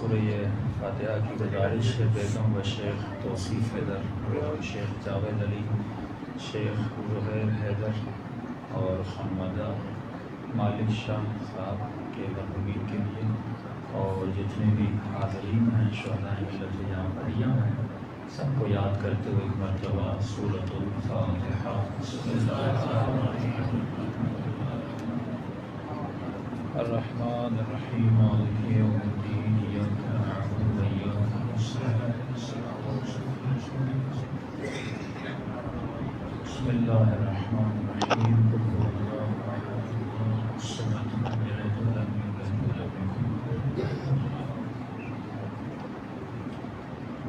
سورہ فاتحہ کی گزارش ہے بیگم و شیخ توصیف حیدر اور شیخ جاوید علی، شیخ زہیر حیدر اور خانوادہ مالک شاہ صاحب کے مرحومین کے لیے، اور جتنے بھی حاضرین ہیں شہداء ملت یہاں بھائیاں ہیں، سب کو یاد کرتے ہوئے ایک مرتبہ سورۃ الفاتحہ۔ بسم اللہ الرحمن الرحیم مالک یوم الدین ایاک نعبد و ایاک نستعین بسم اللہ الرحمن الرحیم قل هو اللہ احد اللہ الصمد لم یلد ولم یولد ولم یکن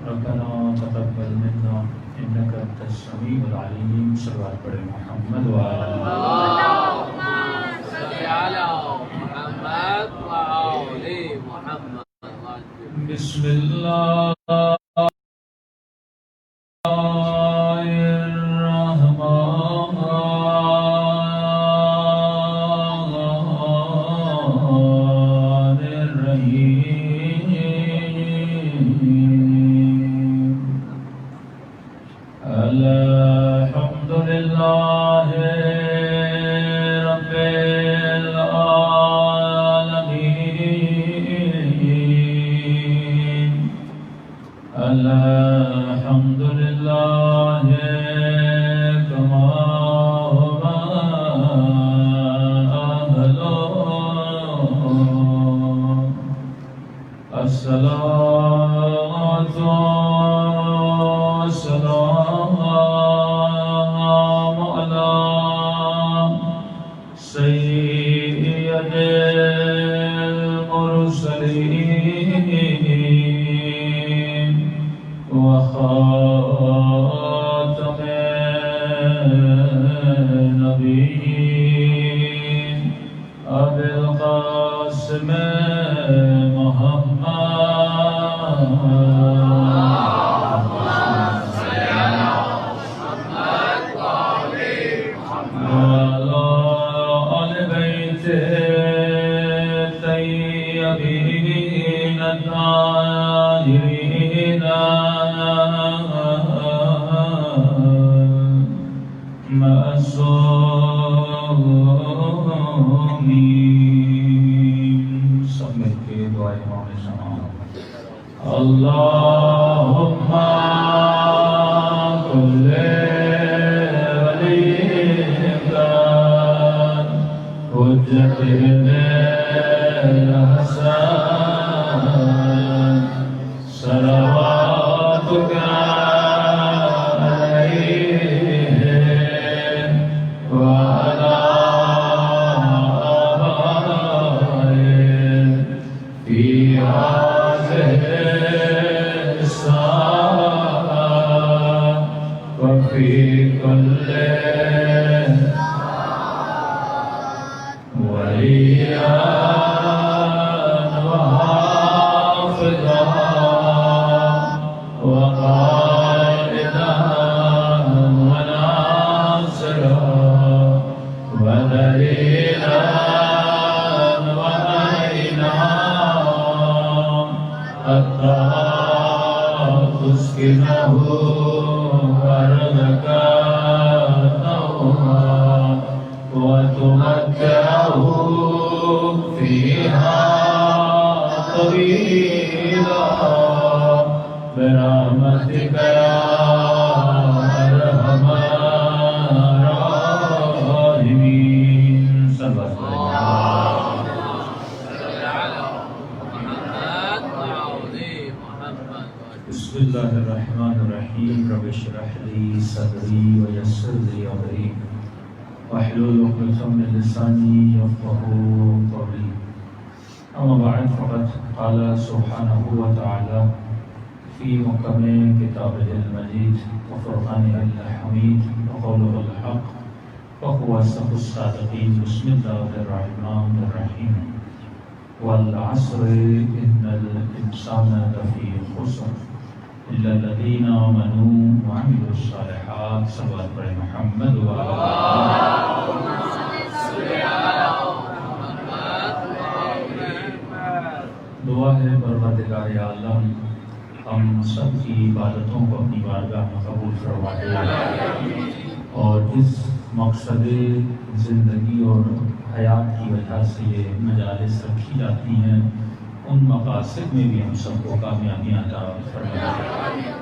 ربنا تقبل منا انک انت السمیع العلیم۔ صلوات پڑھیں محمد بسم اللہ والعصر إن الإنسان لفي خسر إلا الذين آمنوا وعملوا الصالحات۔ صلوات پر محمد دعا ہے پروردگار عالم ہم سب کی عبادتوں کو اپنی بارگاہ میں قبول فرما دے، اور جس مقصد زندگی اور حیات کی وجہ سے یہ مجالس رکھی جاتی ہیں ان مقاصد میں بھی ہم سب کو کامیابیاں عطا فرما دے۔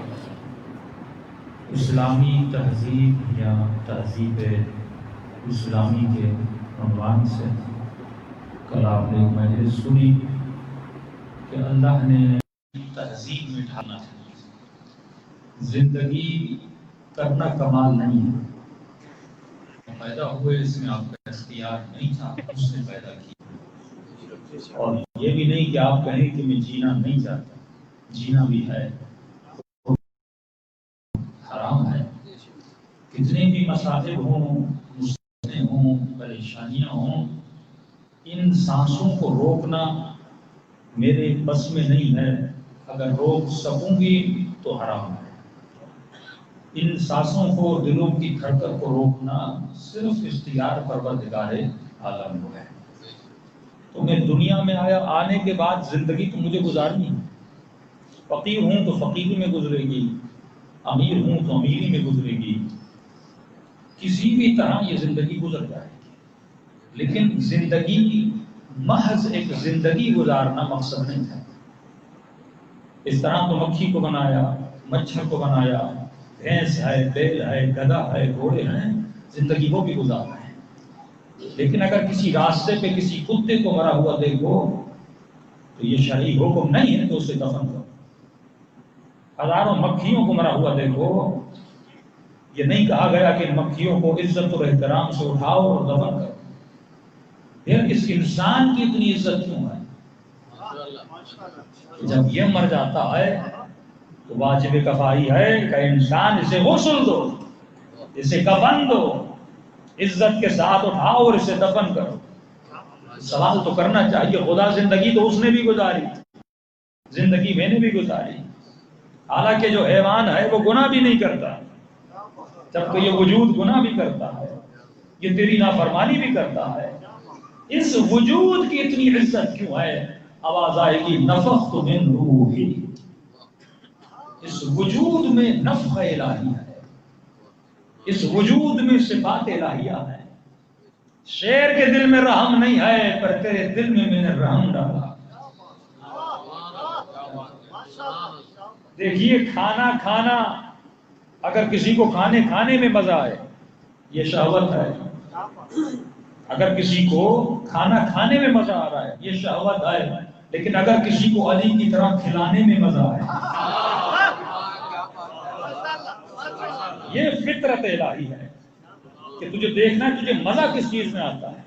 اسلامی تہذیب یا تہذیب اسلامی کے عنوان سے کل آپ نے ایک مجلس سنی کہ اللہ نے تہذیب میں ڈھالنا ہے، زندگی کرنا کمال نہیں ہے، پیدا ہوئے اس میں آپ کا اختیار نہیں تھا، اس نے پیدا کیا، اور یہ بھی نہیں کہ آپ کہیں کہ میں جینا نہیں چاہتا، جینا بھی ہے، حرام ہے۔ کتنے بھی مصائب ہوں، مصیبتیں ہوں، پریشانیاں ہوں، ان سانسوں کو روکنا میرے بس میں نہیں ہے، اگر روک سکوں گی تو حرام ہے۔ ان سانسوں کو، دلوں کی دھڑکن کو روکنا صرف اختیار پروردگار عالم کو ہے۔ تو میں دنیا میں آیا، آنے کے بعد زندگی تو مجھے گزارنی ہے، فقیر ہوں تو فقیری میں گزرے گی، امیر ہوں تو امیری میں گزرے گی، کسی بھی طرح یہ زندگی گزر جائے گی، لیکن زندگی محض ایک زندگی گزارنا مقصد نہیں ہے۔ اس طرح تو مکھی کو بنایا، مچھر کو بنایا، بھینس ہے، بیل ہے، گدھا ہے، گھوڑے ہیں، زندگی وہ بھی گزار رہے ہیں، لیکن اگر کسی راستے پہ کسی کتے کو مرا ہوا دیکھو تو یہ شرعی حکم نہیں ہے تو اسے دفن کرو۔ ہزاروں مکھیوں کو مرا ہوا دیکھو، یہ نہیں کہا گیا کہ مکھیوں کو عزت اور احترام سے اٹھاؤ اور دفن کرو۔ پھر اس انسان کی اتنی عزت کیوں ہے؟ جب یہ مر جاتا ہے تو واجب کفائی ہے کہ انسان اسے غسل دو، اسے کفن دو، عزت کے ساتھ اٹھاؤ اور اسے دفن کرو۔ سوال تو کرنا چاہیے، خدا زندگی تو اس نے بھی گزاری، زندگی میں نے بھی گزاری، حالانکہ جو حیوان ہے وہ گناہ بھی نہیں کرتا، جب کہ یہ وجود گناہ بھی کرتا ہے، یہ تیری نافرمانی بھی کرتا ہے، اس وجود کی اتنی عزت کیوں ہے؟ آواز آئے گی نفخت من روحی، اس وجود میں نفخ الہی ہے، اس وجود میں صفات الہیہ ہے۔ شیر کے دل میں رحم نہیں ہے، پر تیرے دل میں نے رحم ڈالا۔ دیکھیے کھانا کھانا، اگر کسی کو کھانے میں مزہ آئے یہ شہوت ہے، اگر کسی کو کھانا کھانے میں مزہ آ رہا ہے یہ شہوت ہے، لیکن اگر کسی کو علی کی طرح کھلانے میں مزہ آئے یہ فطرت الہی ہے کہ تجھے دیکھنا ہے تجھے مزہ کس چیز میں آتا ہے۔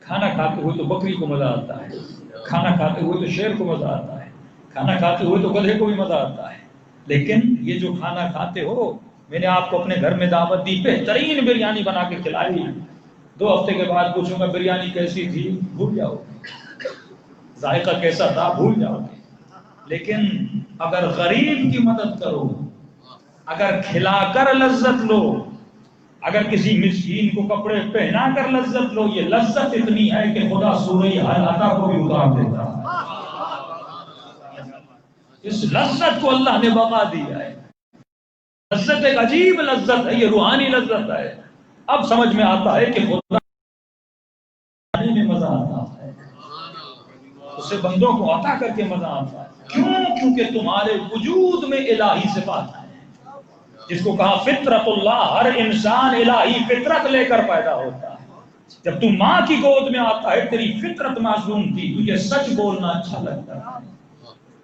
کھانا کھاتے ہوئے تو بکری کو مزہ آتا ہے، کھانا کھاتے ہوئے تو شیر کو مزہ آتا ہے، کھانا کھاتے ہوئے تو گدھے کو بھی مزہ آتا ہے، لیکن یہ جو کھانا کھاتے ہو، میں نے آپ کو اپنے گھر میں دعوت دی، بہترین بریانی بنا کے کھلائی، 2 ہفتے کے بعد پوچھوں گا بریانی کیسی تھی، بھول جاؤ گے، ذائقہ کیسا تھا بھول جاؤ گے۔ لیکن اگر غریب کی مدد کرو، اگر کھلا کر لذت لو، اگر کسی مسکین کو کپڑے پہنا کر لذت لو، یہ لذت اتنی ہے کہ خدا سورہ حیاتہ کو بھی اتار دیتا ہے۔ اس لذت کو اللہ نے بقا دیا ہے، لذت ایک عجیب لذت ہے، یہ روحانی لذت ہے۔ اب سمجھ میں آتا ہے کہ خدا میں مزہ آتا ہے، اسے بندوں کو عطا کر کے مزہ آتا ہے۔ کیوں؟ کیونکہ تمہارے وجود میں الہی صفات ہیں، جس کو کہا فطرت اللہ، ہر انسان الہی فطرت لے کر پیدا ہوتا ہے۔ جب تم ماں کی گود میں آتا ہے تیری فطرت معصوم تھی، تجھے سچ بولنا اچھا لگتا ہے۔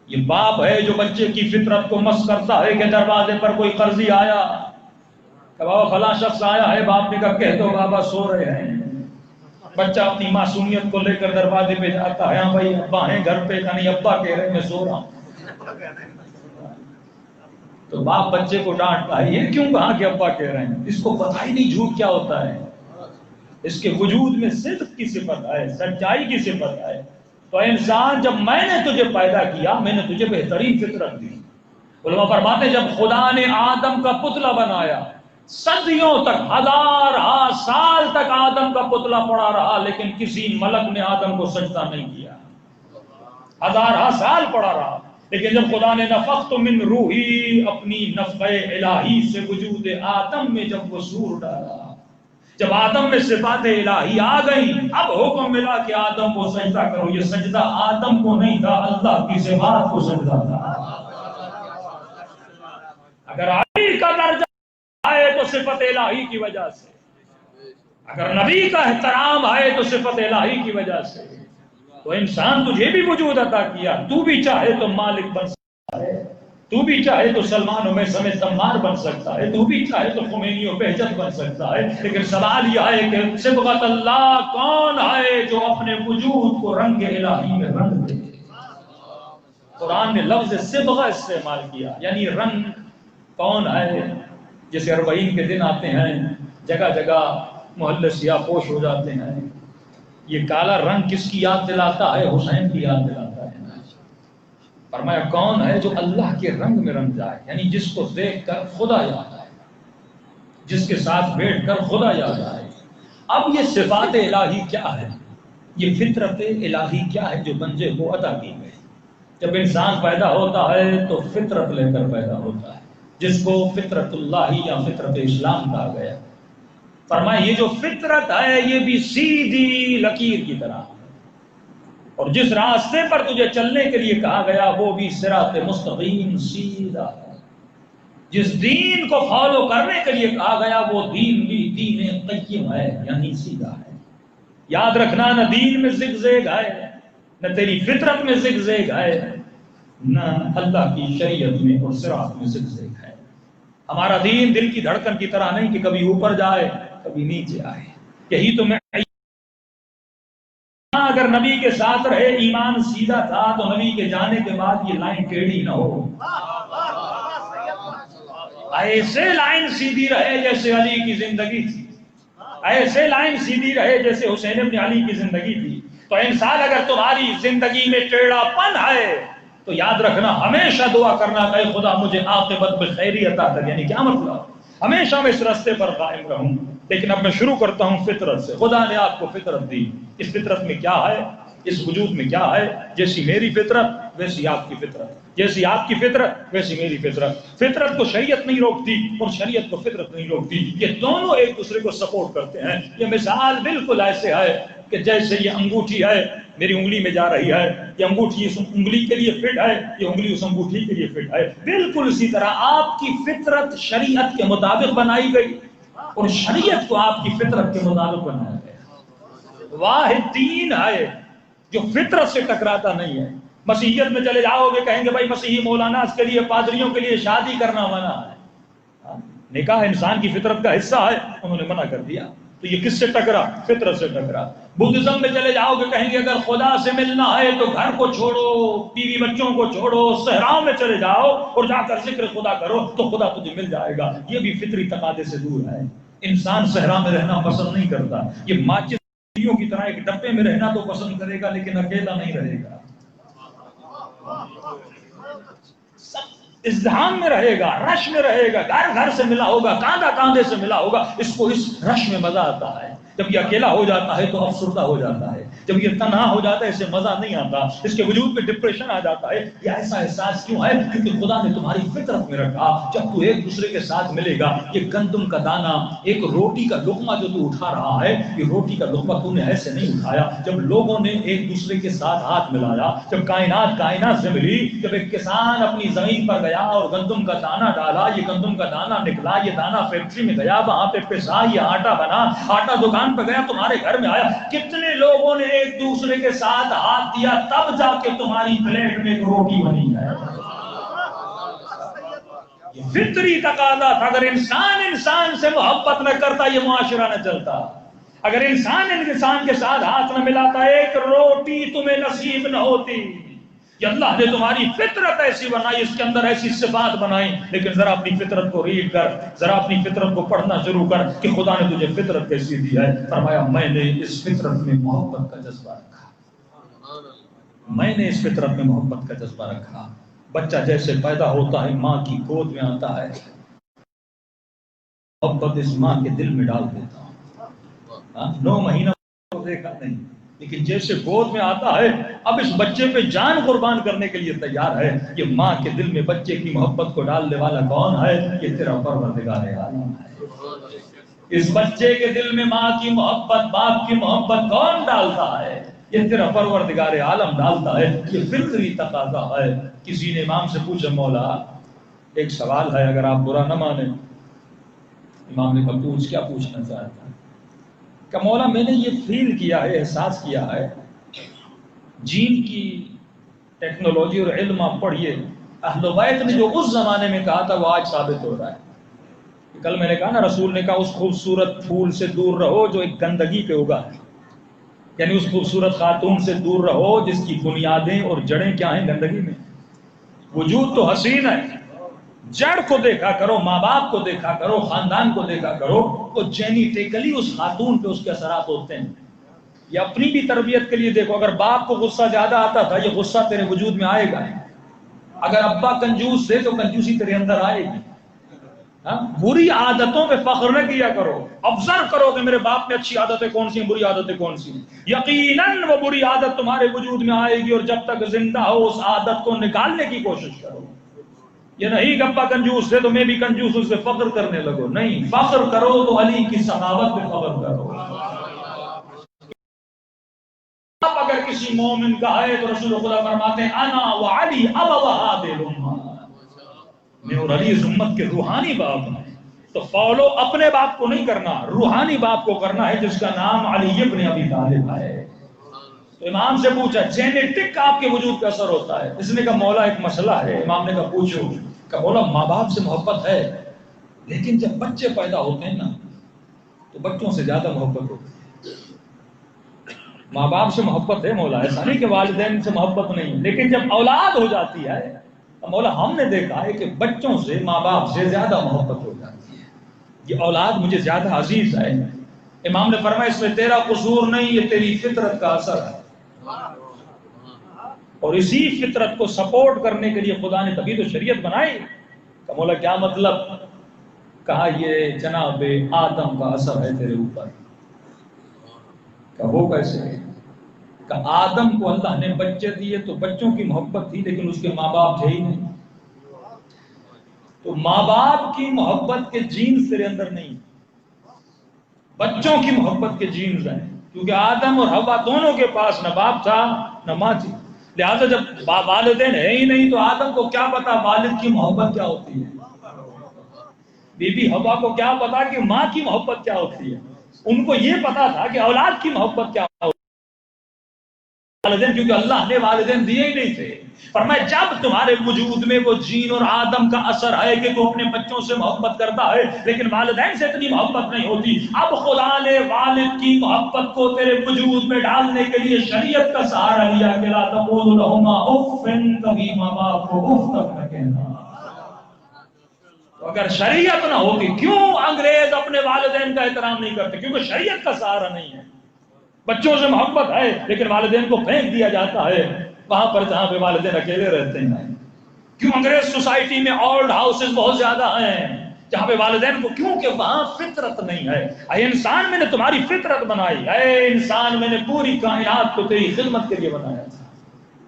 یہ باپ ہے جو بچے کی فطرت کو مس کرتا ہے کہ دروازے پر کوئی قرضی آیا کہ بابا فلاں شخص آیا ہے، باپ نے کہا کہہ دو بابا سو رہے ہیں۔ بچہ اپنی معصومیت کو لے کر دروازے پہ جاتا ہے، ہاں بھائی ابا ہیں گھر پہ، کہ نہیں ابا کہہ رہے میں سو رہا ہوں۔ تو باپ بچے کو ڈانٹتا ہے، یہ کیوں کہا کہ ابا کہہ رہے ہیں؟ اس کو پتہ ہی نہیں جھوٹ کیا ہوتا ہے، اس کے وجود میں صدق کی صفت ہے، سچائی کی صفت ہے۔ تو انسان جب میں نے تجھے پیدا کیا، میں نے تجھے بہترین فطرت دی۔ علماء فرماتے ہیں جب خدا نے آدم کا پتلا بنایا، صدیوں تک، 1000 سال تک آدم کا پتلا پڑا رہا، لیکن کسی ملک نے آدم کو سجدہ نہیں کیا۔ ہزارہ سال پڑا رہا، لیکن جب خدا نے نفخت من روحی، اپنی نفخہ الہی سے وجود آدم میں جب وہ سور ڈالا، جب آدم میں صفات الہی آ گئی، اب حکم ملا کہ آدم کو سجدہ کرو۔ یہ سجدہ آدم کو نہیں تھا، اللہ کی صفات کو سجدہ تھا۔ اگر علی کا درجہ آئے تو صفت الہی کی وجہ سے، اگر نبی کا احترام آئے تو صفت الہی کی وجہ سے، تو انسان تجھے بھی وجود عطا کیا، تو بھی چاہے تو مالک بن سکتا ہے، تو بھی چاہے تو سلمان و میں سمیت تمار بن سکتا ہے، تو بھی چاہے تو خمینی و بہجت بن سکتا ہے، لیکن سوال یہ ہے کہ صبغت اللہ کون ہے جو اپنے وجود کو رنگ الہی میں رنگ دے؟ قرآن نے لفظ صبغہ استعمال کیا، یعنی رنگ کون ہے؟ جیسے اربعین کے دن آتے ہیں، جگہ جگہ محلے سیاہ پوش ہو جاتے ہیں، یہ کالا رنگ کس کی یاد دلاتا ہے؟ حسین کی یاد دلاتا ہے۔ فرمایا کون ہے جو اللہ کے رنگ میں رنگ جائے، یعنی جس کو دیکھ کر خدا یاد آئے، جس کے ساتھ بیٹھ کر خدا یاد آئے۔ اب یہ صفات الہی کیا ہے؟ یہ فطرت الہی کیا ہے جو بندے کو عطا کی گئی؟ جب انسان پیدا ہوتا ہے تو فطرت لے کر پیدا ہوتا ہے، جس کو فطرت اللہ یا فطرت اسلام کہا گیا۔ فرمایا یہ جو فطرت ہے یہ بھی سیدھی لکیر کی طرح ہے، اور جس راستے پر تجھے چلنے کے لیے کہا گیا وہ بھی صراط مستقیم سیدھا ہے۔ جس دین کو فالو کرنے کے لیے کہا گیا وہ دین بھی دین قیم ہے، یعنی سیدھا ہے۔ یاد رکھنا، نہ دین میں زگزیگ ہے، نہ تیری فطرت میں زگزیگ ہے، نہ اللہ کی شریعت میں اور صراط میں زگزیگ ہے۔ ہمارا دین دل کی دھڑکن کی طرح نہیں کہ کبھی اوپر جائے کبھی نیچے آئے۔ یہی تو میں اگر نبی کے ساتھ رہے ایمان سیدھا تھا تو نبی کے جانے کے بعد یہ لائن ٹیڑھی نہ ہو، ایسے لائن سیدھی رہے جیسے علی کی زندگی تھی، ایسے لائن سیدھی رہے جیسے حسین ابن علی کی زندگی تھی۔ تو انسان اگر تمہاری زندگی میں ٹیڑھا پن ہے تو یاد رکھنا، ہمیشہ دعا کرنا کہ خدا مجھے عاقبت بخیری عطا کر۔ یعنی کیا مطلب؟ ہمیشہ میں اس راستے پر قائم رہوں۔ لیکن اب میں شروع کرتا ہوں فطرت سے۔ خدا نے آپ کو فطرت دی، اس فطرت میں کیا ہے؟ اس وجود میں کیا ہے؟ جیسی میری فطرت ویسی آپ کی فطرت، جیسی آپ کی فطرت ویسی میری فطرت۔ فطرت کو شریعت نہیں روکتی اور شریعت کو فطرت نہیں روکتی، یہ دونوں ایک دوسرے کو سپورٹ کرتے ہیں۔ یہ مثال بالکل ایسے ہے کہ جیسے یہ انگوٹھی ہے میری انگلی میں جا رہی ہے، یہ انگوٹھی اس انگلی کے لیے فٹ ہے، یہ انگلی اس انگوٹھی کے لیے فٹ ہے۔ بالکل اسی طرح آپ کی فطرت شریعت کے مطابق بنائی گئی اور شریعت کو آپ کی فطرت کے مطابق بنایا گیا۔ واحد دین ہے جو فطرت سے ٹکراتا نہیں ہے۔ مسیحیت میں چلے جاؤ گے کہیں گے بھائی مسیحی مولاناز کے لیے، پادریوں کے لیے شادی کرنا منع ہے، نکاح انسان کی فطرت کا حصہ ہے، انہوں نے منع کر دیا۔ تو یہ کس سے ٹکرا؟ فطرت سے ٹکرا۔ بدھزم میں چلے جاؤ گے کہیں گے اگر خدا سے ملنا ہے تو گھر کو چھوڑو، بیوی بچوں کو چھوڑو، صحراؤں میں چلے جاؤ اور جا کر ذکر خدا کرو تو خدا تجھے مل جائے گا۔ یہ بھی فطری تقاضے سے دور ہے۔ انسان صحرا میں رہنا پسند نہیں کرتا، یہ ماچس کی طرح ایک ڈبے میں رہنا تو پسند کرے گا لیکن اکیلا نہیں رہے گا، ازدحام میں رہے گا، رش میں رہے گا، گھر گھر سے ملا ہوگا، کاندھا کاندھے سے ملا ہوگا۔ اس کو اس رش میں مزہ آتا ہے۔ جب یہ اکیلا ہو جاتا ہے تو افسردہ ہو جاتا ہے، جب یہ تنہا ہو جاتا ہے اسے مزہ نہیں آتا، اس کے وجود میں ڈپریشن آ جاتا ہے۔ یہ ایسا احساس کیوں ہے؟ کیونکہ خدا نے تمہاری فطرت میں رکھا جب تو ایک دوسرے کے ساتھ ملے گا، یہ گندم کا دانہ، ایک روٹی کا لقمہ جو تو اٹھا رہا ہے، یہ روٹی کا لقمہ تو نے ایسے نہیں اٹھایا۔ جب لوگوں نے ایک دوسرے کے ساتھ ہاتھ ملایا، جب کائنات سے ملی، جب ایک کسان اپنی زمین پر گیا اور گندم کا دانہ ڈالا، یہ گندم کا دانہ نکلا، یہ دانہ فیکٹری میں گیا، وہاں پہ پسا، یہ آٹا بنا، آٹا دکان پہ گیا، تمہارے گھر میں آیا۔ کتنے لوگوں نے ایک دوسرے کے ساتھ ہاتھ دیا تب جا کے تمہاری پلیٹ میں ایک روٹی بنی ہے۔ یہ فطری تقاضا تھا۔ اگر انسان سے محبت نہ کرتا یہ معاشرہ نہ چلتا۔ اگر انسان کے ساتھ ہاتھ نہ ملاتا ایک روٹی تمہیں نصیب نہ ہوتی۔ کہ اللہ نے تمہاری فطرت ایسی بنائی، اس کے اندر ایسی صفات بنائی، لیکن ذرا اپنی فطرت کو ریڈ کر، ذرا اپنی فطرت کو پڑھنا شروع کر کہ خدا نے تجھے فطرت کیسی دی ہے۔ فرمایا میں نے اس فطرت میں محبت کا جذبہ رکھا، میں نے اس فطرت میں محبت کا جذبہ رکھا۔ بچہ جیسے پیدا ہوتا ہے ماں کی گود میں آتا ہے، محبت اس ماں کے دل میں ڈال دیتا ہوں۔ 9 مہینہ کو دیکھا نہیں، لیکن جیسے گود میں آتا ہے اب اس بچے پہ جان قربان کرنے کے لیے تیار ہے. یہ ماں کے دل میں بچے کی محبت کو ڈالنے والا کون ہے؟ یہ تیرا پروردگار عالم ہے. اس بچے کے دل میں ماں کی محبت، باپ کی محبت کون ڈالتا ہے؟ یہ تیرا پروردگار عالم ڈالتا ہے. یہ فطری تقاضا ہے. کسی نے امام سے پوچھا مولا ایک سوال ہے، اگر آپ برا نہ مانیں. امام نے کہا پوچھ. کیا پوچھنا چاہتا ہے؟ کہ مولا میں نے یہ فیل کیا ہے، احساس کیا ہے، جین کی ٹیکنالوجی اور علم آپ پڑھیے، اہل بیت نے جو اس زمانے میں کہا تھا وہ آج ثابت ہو رہا ہے. کل میں نے کہا نا رسول نے کہا اس خوبصورت پھول سے دور رہو جو ایک گندگی پہ ہوگا، یعنی اس خوبصورت خاتون سے دور رہو جس کی بنیادیں اور جڑیں کیا ہیں؟ گندگی میں. وجود تو حسین ہے، جڑ کو دیکھا کرو، ماں باپ کو دیکھا کرو، خاندان کو دیکھا کرو. وہ جینیٹیکلی اس خاتون پہ اس کے اثرات ہوتے ہیں. یہ اپنی بھی تربیت کے لیے دیکھو، اگر باپ کو غصہ زیادہ آتا تھا یہ غصہ تیرے وجود میں آئے گا. اگر ابا کنجوس تھے تو کنجوسی تیرے اندر آئے گی. بری عادتوں پہ فخر نہ کیا کرو، آبزرو کرو کہ میرے باپ میں اچھی عادتیں کون سی ہیں، بری عادتیں کون سی ہیں. یقیناً وہ بری عادت تمہارے وجود میں آئے گی، اور جب تک زندہ ہو اس عادت کو نکالنے کی کوشش کرو. یہ نہیں کہ ابا کنجوس تھے تو میں بھی کنجوس ہوں سے فخر کرنے لگو. نہیں، فخر کرو تو علی کی سخاوت پہ فخر کرو. اب اگر کسی مومن کا ہے تو رسول خدا فرماتے ہیں انا وعلی ابوا هذه الامه، میں اور علی اس امت کے روحانی باپ ہیں. تو فالو اپنے باپ کو نہیں کرنا، روحانی باپ کو کرنا ہے جس کا نام علی ابن ابی طالب ہے. تو امام سے پوچھا جینیٹک آپ کے وجود پہ اثر ہوتا ہے؟ اس نے کہا مولا ایک مسئلہ ہے. امام نے کہا پوچھو. کہ مولا ماں باپ سے محبت ہے لیکن جب بچے پیدا ہوتے ہیں نا تو بچوں سے زیادہ محبت ہوتی ہے. ماں باپ سے محبت ہے مولا، ایسا نہیں کہ والدین سے محبت نہیں، لیکن جب اولاد ہو جاتی ہے تو مولا ہم نے دیکھا ہے کہ بچوں سے ماں باپ سے زیادہ محبت ہو جاتی ہے. یہ اولاد مجھے زیادہ عزیز ہے. امام نے فرمایا اس میں تیرا قصور نہیں، یہ تیری فطرت کا اثر ہے. اور اسی فطرت کو سپورٹ کرنے کے لیے خدا نے تبھی تو شریعت بنائی. کہ مولا کیا مطلب؟ کہا یہ جناب آدم کا اثر ہے تیرے اوپر. کہ وہ کیسے ہے؟ کہ آدم کو اللہ نے بچے دیے تو بچوں کی محبت تھی لیکن اس کے ماں باپ تھے ہی نہیں. تو ماں باپ کی محبت کے جینز تیرے اندر نہیں، بچوں کی محبت کے جینز ہیں. کیونکہ آدم اور حوا دونوں کے پاس نہ باپ تھا نہ ماں تھی. لہذا جب والدین ہے ہی نہیں تو آدم کو کیا پتا والد کی محبت کیا ہوتی ہے، بی بی حوا کو کیا پتا کہ ماں کی محبت کیا ہوتی ہے. ان کو یہ پتا تھا کہ اولاد کی محبت کیا ہوتی ہے. والدین، کیونکہ اللہ نے والدین دیے ہی نہیں تھے. فرمایا جب تمہارے وجود میں وہ جین اور آدم کا اثر ہے کہ تو اپنے بچوں سے محبت کرتا ہے لیکن والدین سے اتنی محبت نہیں ہوتی، اب خدا نے والد کی محبت کو تیرے وجود میں ڈالنے کے لیے شریعت کا سہارا لیا کہ لا تقولوا لهما اف، کبھی ماں باپ کو اف تک نہ کہنا. اگر شریعت نہ ہوتی، کیوں انگریز اپنے والدین کا احترام نہیں کرتے؟ کیونکہ شریعت کا سہارا نہیں ہے. بچوں سے محبت ہے لیکن والدین کو پھینک دیا جاتا ہے وہاں پر جہاں پہ والدین اکیلے رہتے ہیں. کیوں انگریز سوسائٹی میں اولڈ ہاؤسز بہت زیادہ ہیں جہاں پہ والدین کو، کیونکہ وہاں فطرت نہیں ہے. اے انسان میں نے تمہاری فطرت بنائی، اے انسان میں نے پوری کائنات کو تیری خدمت کے لیے بنایا.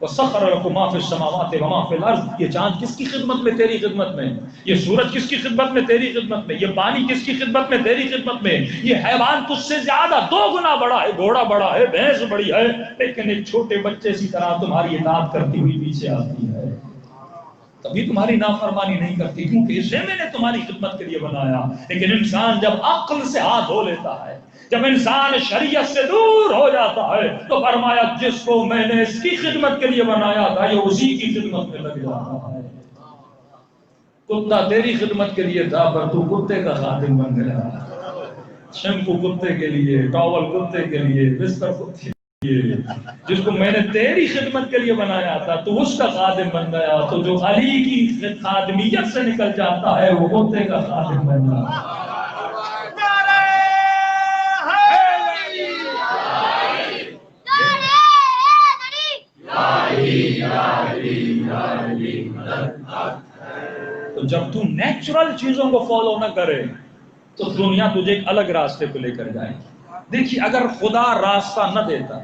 وَسَخَّرَ لَكُم مَّا فِي السَّمَاوَاتِ وَمَا فِي الْأَرْضِ. یہ چاند کس کی خدمت میں؟ تیری خدمت میں. یہ سورج کس کی خدمت میں؟ تیری خدمت میں. یہ پانی کس کی خدمت میں؟ تیری خدمت میں. یہ حیوان تجھ سے زیادہ 2 گنا بڑا ہے، گھوڑا بڑا ہے، بھینس بڑی ہے، لیکن ایک چھوٹے بچے سی طرح تمہاری اطاعت کرتی ہوئی پیچھے آتی ہے. تبھی تمہاری نافرمانی نہیں کرتی کیونکہ اسے میں نے تمہاری خدمت کے لیے بنایا. لیکن انسان جب عقل سے ہاتھ دھو لیتا ہے، جب انسان شریعت سے دور ہو جاتا ہے تو فرمایا جس کو میں نے اس کی خدمت کے لیے بنایا تھا یہ اسی کی خدمت میں لگ جاتا ہے. کتا تیری خدمت کے لیے تھا پر تو کتے کا خادم بن گیا. شیمپو کتے کے لیے، ٹاول کتے کے لیے، بستر کتے کے لیے. جس کو میں نے تیری خدمت کے لیے بنایا تھا تو اس کا خادم بن گیا. تو جو علی کی خادمیت سے نکل جاتا ہے وہ کتے کا خادم بن جاتا ہے. تو جب تو نیچرل چیزوں کو فالو نہ کرے تو دنیا تجھے ایک الگ راستے پہ لے کر جائے. دیکھیے اگر خدا راستہ نہ دیتا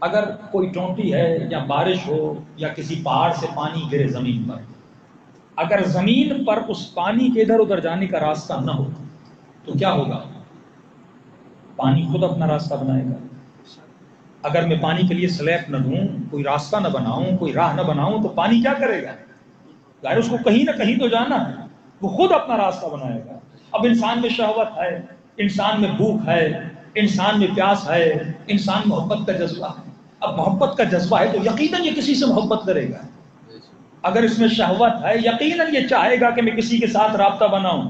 اگر کوئی ٹونٹی ہے یا بارش ہو یا کسی پہاڑ سے پانی گرے زمین پر، اگر زمین پر اس پانی کے ادھر ادھر جانے کا راستہ نہ ہو تو کیا ہوگا؟ پانی خود اپنا راستہ بنائے گا۔ اگر میں پانی کے لیے سلیب نہ دوں، کوئی راستہ نہ بناؤں، کوئی راہ نہ بناؤں، تو پانی کیا کرے گا؟ ظاہر اس کو کہیں نہ کہیں تو جانا ہے، وہ خود اپنا راستہ بنائے گا۔ اب انسان میں شہوت ہے، انسان میں بھوک ہے، انسان میں پیاس ہے، انسان محبت کا جذبہ ہے۔ اب محبت کا جذبہ ہے تو یقیناً یہ کسی سے محبت کرے گا۔ اگر اس میں شہوت ہے یقیناً یہ چاہے گا کہ میں کسی کے ساتھ رابطہ بناؤں۔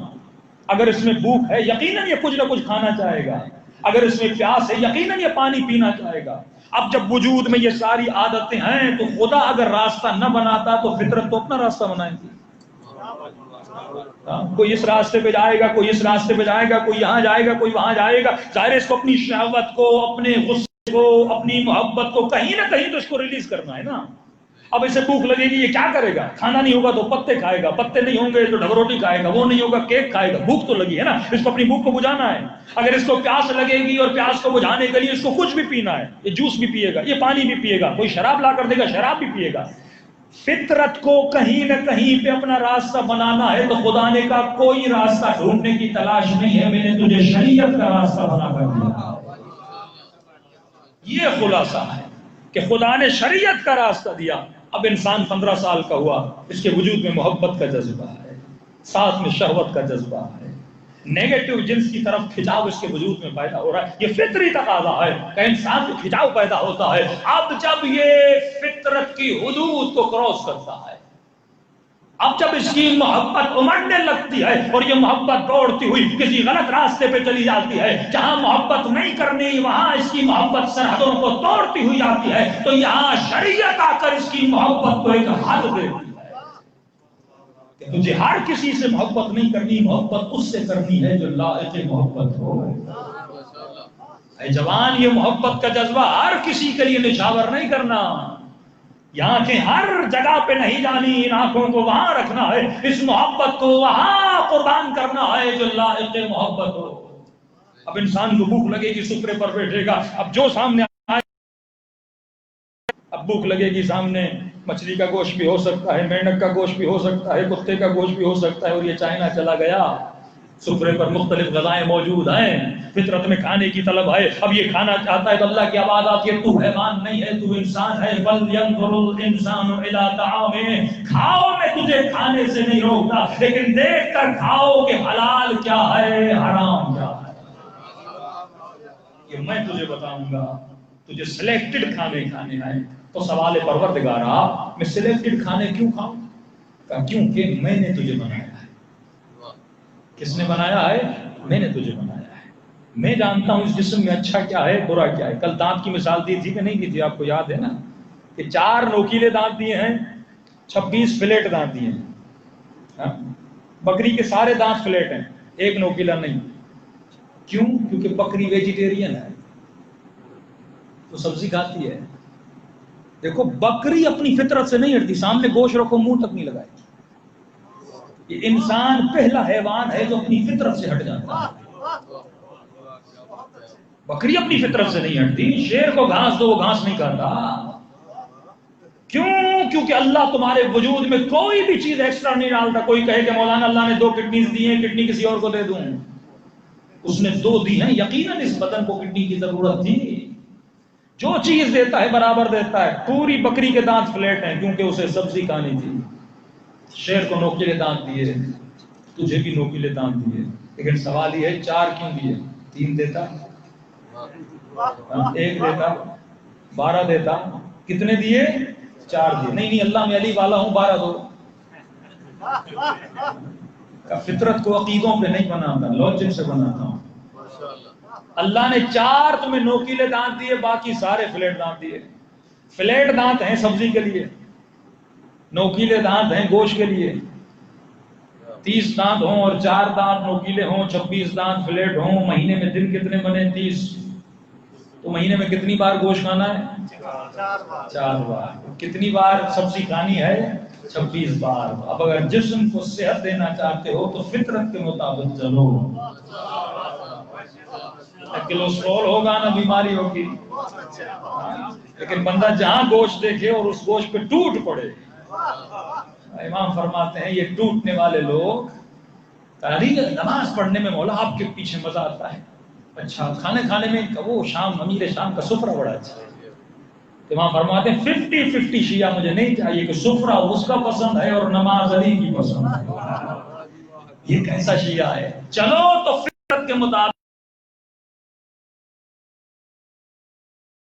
اگر اس میں بھوک ہے یقیناً یہ کچھ نہ کچھ کھانا چاہے گا۔ اگر اس میں پیاس ہے یقیناً یہ پانی پینا چاہے گا۔ اب جب وجود میں یہ ساری عادتیں ہیں تو خدا اگر راستہ نہ بناتا تو فطرت تو اپنا راستہ بنائے گی۔ کوئی اس راستے پہ جائے گا، کوئی اس راستے پہ جائے گا، کوئی یہاں جائے گا، کوئی وہاں جائے گا۔ ظاہر اس کو اپنی شہوت کو، اپنے غصے کو، اپنی محبت کو کہیں نہ کہیں تو اس کو ریلیز کرنا ہے نا۔ اب اسے بھوک لگے گی، یہ کیا کرے گا؟ کھانا نہیں ہوگا تو پتے کھائے گا، پتے نہیں ہوں گے تو ڈھب روٹی کھائے گا، وہ نہیں ہوگا کیک کھائے گا۔ بھوک تو لگی ہے نا، اس کو اپنی بھوک کو بجھانا ہے۔ اگر اس کو پیاس لگے گی اور پیاس کو بجھانے کے لیے اس کو کچھ بھی پینا ہے، یہ جوس بھی پیے گا، یہ پانی بھی پیے گا، کوئی شراب لا کر دے گا شراب بھی پیے گا۔ فطرت کو کہیں نہ کہیں پہ اپنا راستہ بنانا ہے تو خدا نے کا کوئی راستہ ڈھونڈنے کی تلاش نہیں ہے، میں نے تجھے شریعت کا راستہ بنا کر دیا۔ یہ خلاصہ ہے کہ خدا نے شریعت کا راستہ دیا۔ اب انسان 15 سال کا ہوا، اس کے وجود میں محبت کا جذبہ ہے، ساتھ میں شہوت کا جذبہ ہے، نیگیٹو جنس کی طرف کھچاؤ اس کے وجود میں پیدا ہو رہا ہے۔ یہ فطری تقاضا ہے کہ انسان کو کھچاؤ پیدا ہوتا ہے۔ اب جب یہ فطرت کی حدود کو کراس کرتا ہے، اب جب اس کی محبت امڑنے لگتی ہے اور یہ محبت دوڑتی ہوئی کسی غلط راستے پہ چلی جاتی ہے، جہاں محبت نہیں کرنی وہاں اس کی محبت سرحدوں کو توڑتی ہوئی جاتی ہے، تو یہاں شریعت آ کر اس کی محبت کو ایک حد دیتی ہے کہ تجھے ہر کسی سے محبت نہیں کرنی، محبت اس سے کرنی ہے جو لائق محبت ہو۔ اے جوان، یہ محبت کا جذبہ ہر کسی کے لیے نچھاور نہیں کرنا، یہاں کے ہر جگہ پہ نہیں جانی، ان آنکھوں کو وہاں رکھنا ہے، اس محبت کو وہاں قربان کرنا ہے جو لائق محبت ہو۔ اب انسان کو بھوک لگے گی، سپرے پر بیٹھے گا، اب جو سامنے آئے، اب بھوک لگے گی سامنے مچھلی کا گوشت بھی ہو سکتا ہے، مینڈک کا گوشت بھی ہو سکتا ہے، کتے کا گوشت بھی ہو سکتا ہے، اور یہ چائنا چلا گیا، سفرے پر مختلف غذائیں موجود ہیں، فطرت میں کھانے کی طلب ہے، اب یہ کھانا چاہتا ہے تو اللہ کی آواز آتی ہے، تو حیوان نہیں ہے، تو انسان ہے، وَلْيَنْظُرُ الْإِنسَانُ إِلَىٰ طَعَامِهِ، کھاؤ، میں تجھے کھانے سے نہیں روکتا، لیکن دیکھ کر کھاؤ کہ حلال کیا ہے، حرام کیا ہے، یہ میں تجھے بتاؤں گا، تجھے سلیکٹڈ کھانے کھانے ہیں۔ تو سوال پروردگارا، میں سلیکٹڈ کھانے کیوں کھاؤں؟ کہا کیونکہ میں نے تجھے بنایا ہے۔ کس نے بنایا ہے؟ میں نے تجھے بنایا ہے، میں جانتا ہوں اس جسم میں اچھا کیا ہے برا کیا ہے۔ کل دانت کی مثال دی تھی کہ نہیں دی تھی؟ آپ کو یاد ہے نا کہ 4 نوکیلے دانت دیے ہیں، 26 فلیٹ دانت دیے ہیں۔ بکری کے سارے دانت فلیٹ ہیں، ایک نوکیلا نہیں۔ کیوں؟ کیونکہ بکری ویجیٹیرین ہے، تو سبزی کھاتی ہے۔ دیکھو بکری اپنی فطرت سے نہیں ہٹتی، سامنے گوشت رکھو منہ تک نہیں لگائے گی۔ یہ انسان پہلا حیوان ہے جو اپنی فطرت سے ہٹ جاتا ہے۔ بکری اپنی فطرت سے نہیں ہٹتی، شیر کو گھاس دو وہ گھاس نہیں کھاتا۔ کیوں؟ کیونکہ اللہ تمہارے وجود میں کوئی بھی چیز ایکسٹرا نہیں ڈالتا۔ کوئی کہے کہ مولانا اللہ نے 2 کڈنیز دی ہیں، کڈنی کسی اور کو دے دوں، اس نے 2 دی ہیں، یقیناً اس بدن کو کڈنی کی ضرورت تھی۔ جو چیز دیتا ہے برابر دیتا ہے۔ پوری بکری کے دانت فلیٹ ہیں کیونکہ اسے سبزی کھانی تھی۔ شیر کو نوکیلے دانت دیے، تجھے بھی نوکیلے دانت دیے، لیکن سوال یہ ہے 4 کیوں دیے؟ 3 دیتا، 1 دیتا، 12 دیتا، کتنے دیے؟ 4 دیے۔ نہیں اللہ میں علی والا ہوں 12 دو۔ فطرت کو عقیدوں پہ نہیں بناتا، لاجک سے بناتا ہوں۔ اللہ نے 4 تمہیں نوکیلے دانت دیے، باقی سارے فلیٹ دانت دیے۔ فلیٹ دانت ہیں سبزی کے لیے، نوکیلے دانت ہیں گوشت کے لیے۔ 30 دانت ہوں اور 4 دانت نوکیلے ہوں، 26 دانت فلیٹ ہوں، مہینے میں دن کتنے بنے؟ 30۔ تو مہینے میں کتنی بار گوشت کھانا ہے؟ 4 بار۔ کتنی بار سبزی کھانی ہے؟ 26 بار۔ اب اگر جسم کو صحت دینا چاہتے ہو تو فطرت کے مطابق چلو۔ کولیسٹرول ہوگا نہ بیماری ہوگی، لیکن بندہ جہاں گوشت دیکھے اور اس گوشت پہ ٹوٹ پڑے، امام فرماتے ہیں یہ ٹوٹنے والے لوگ، تاریخ نماز پڑھنے میں مولا آپ کے پیچھے مزہ آتا ہے، اچھا کھانے کھانے میں وہ شام امیر شام کا سفرہ بڑا اچھا ہے، امام فرماتے ہیں 50-50 شیعہ مجھے نہیں چاہیے کہ سفرہ اس کا پسند ہے اور نماز علی کی پسند ہے، یہ کیسا شیعہ ہے؟ چلو تو فطرت کے مطابق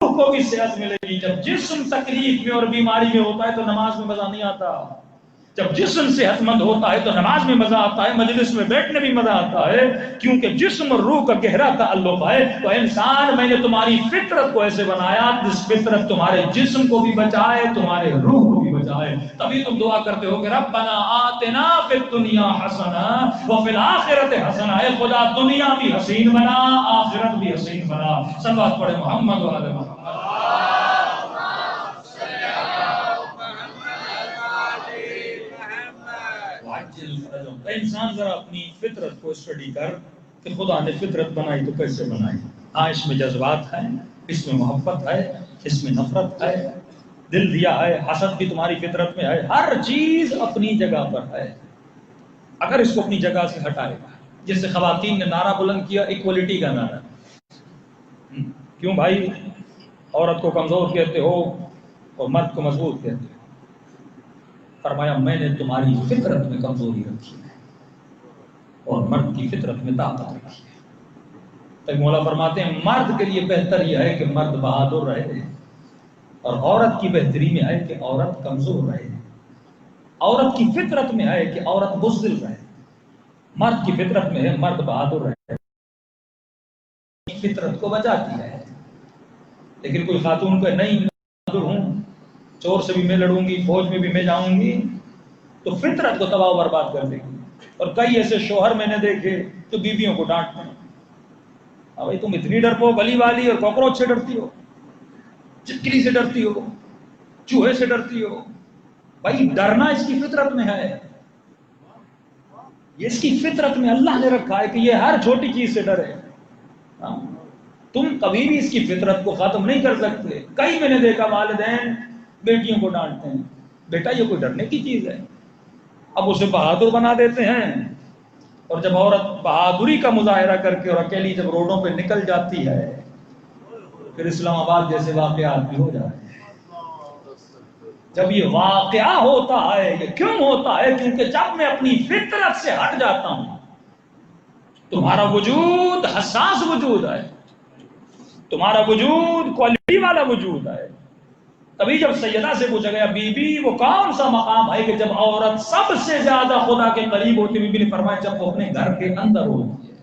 کو بھی صحت ملے گی۔ جب جسم تکلیف میں اور بیماری میں ہوتا ہے تو نماز میں مزہ نہیں آتا، جب جسم صحت مند ہوتا ہے تو نماز میں مزہ آتا ہے، مجلس میں بیٹھنے بھی مزہ آتا ہے، کیونکہ جسم اور روح کا گہرا تعلق ہے۔ تو انسان میں نے تمہاری فطرت کو ایسے بنایا جس فطرت تمہارے جسم کو بھی بچائے، تمہارے روح کو بھی بچائے، تبھی تم دعا کرتے ہو کہ ربنا آتنا فی الدنیا حسنہ وفی الآخرۃ حسنہ، اے خدا دنیا بھی حسین بنا، آخرت بھی حسین بنا۔ صلوات پڑھے محمد و آل محمد۔ انسان ذرا اپنی فطرت کو اسٹڈی کر کہ خدا نے فطرت بنائی تو کیسے بنائی۔ ہاں اس میں جذبات ہیں، اس میں محبت ہے، اس میں نفرت ہے، دل دیا ہے، حسد بھی تمہاری فطرت میں ہے، ہر چیز اپنی جگہ پر ہے۔ اگر اس کو اپنی جگہ سے ہٹائے گا، جیسے خواتین نے نعرہ بلند کیا ایکوالٹی کا نعرہ، کیوں بھائی عورت کو کمزور کہتے ہو اور مرد کو مضبوط کہتے ہو؟ فرمایا میں نے تمہاری فطرت میں کمزوری رکھی ہے اور مرد کی فطرت میں طاقت رکھی ہے۔ تب مولا فرماتے ہیں مرد کے لیے بہتر یہ ہے کہ مرد بہادر رہے، اور عورت کی بہتری میں ہے کہ عورت کمزور رہے۔ عورت کی فطرت میں ہے کہ عورت بزدل رہے، مرد کی فطرت میں ہے مرد بہادر رہے، فطرت کو بچاتی ہے۔ لیکن کوئی خاتون کو نہیں بہادر ہوں، چور سے بھی میں لڑوں گی، فوج میں بھی میں جاؤں گی، تو فطرت کو تباہ و برباد کر دے گی۔ اور کئی ایسے شوہر میں نے دیکھے جو بیویوں کو ڈانٹتے ہیں، بھائی تم اتنی ڈرپو گلی والی اور کاکروچ سے ڈرتی ہو، چٹکلی سے ڈرتی ہو، چوہے سے ڈرتی ہو۔ بھائی ڈرنا اس کی فطرت میں ہے، یہ اس کی فطرت میں اللہ نے رکھا ہے کہ یہ ہر چھوٹی چیز سے ڈرے۔ تم کبھی بھی اس کی فطرت کو ختم نہیں کر سکتے۔ کئی میں نے دیکھا والدین بیٹیوں کو ڈانٹتے ہیں، بیٹا یہ کوئی ڈرنے کی چیز ہے، اب اسے بہادر بنا دیتے ہیں۔ اور جب عورت بہادری کا مظاہرہ کر کے اور اکیلی جب روڈوں پہ نکل جاتی ہے، پھر اسلام آباد جیسے واقعات بھی ہو جاتے ہیں۔ جب یہ واقعہ ہوتا ہے، یہ کیوں ہوتا ہے؟ کیونکہ جب میں اپنی فطرت سے ہٹ جاتا ہوں، تمہارا وجود حساس وجود ہے، تمہارا وجود کوالٹی والا وجود ہے۔ تبھی جب سیدہ سے پوچھا گیا بی بی وہ کون سا مقام ہے کہ جب عورت سب سے زیادہ خدا کے قریب ہوتی، بی بی نے فرمایا جب وہ اپنے گھر کے اندر ہوتی ہے۔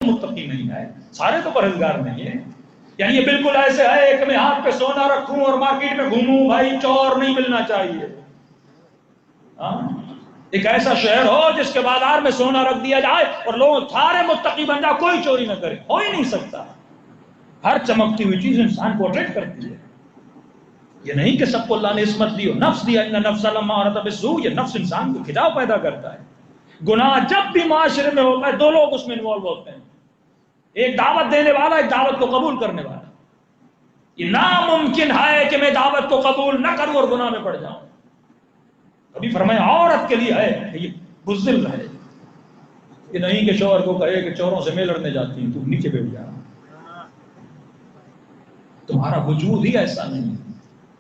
متقی نہیں ہے، سارے تو پرہیزگار نہیں ہیں۔ یعنی یہ بالکل ایسے ہے کہ میں ہاتھ پہ سونا رکھوں اور مارکیٹ میں گھوموں، بھائی چور نہیں ملنا چاہیے۔ ایک ایسا شہر ہو جس کے بازار میں سونا رکھ دیا جائے اور لوگ سارے متقی بن جائے، کوئی چوری نہ کرے، ہو ہی نہیں سکتا۔ ہر چمکتی ہوئی چیز انسان کو اٹریکٹ کرتی ہے۔ یہ نہیں کہ سب کو اللہ نے عصمت دی ہو، نفس دیا، ان نفس لامارۃ بالسوء، یہ نفس انسان کو کھٹاؤ پیدا کرتا ہے۔ گناہ جب بھی معاشرے میں ہوتا ہے دو لوگ اس میں انوالو ہوتے ہیں، ایک دعوت دینے والا، ایک دعوت کو قبول کرنے والا۔ یہ ناممکن ہے کہ میں دعوت کو قبول نہ کروں اور گناہ میں پڑ جاؤں۔ ابھی فرمایا عورت کے لیے ہے کہ یہ بزدل رہے، یہ نہیں کہ شوہر کو کہے کہ چوروں سے میں لڑنے جاتی ہوں، تم نیچے بیٹھ جا، تمہارا وجود ہی ایسا نہیں۔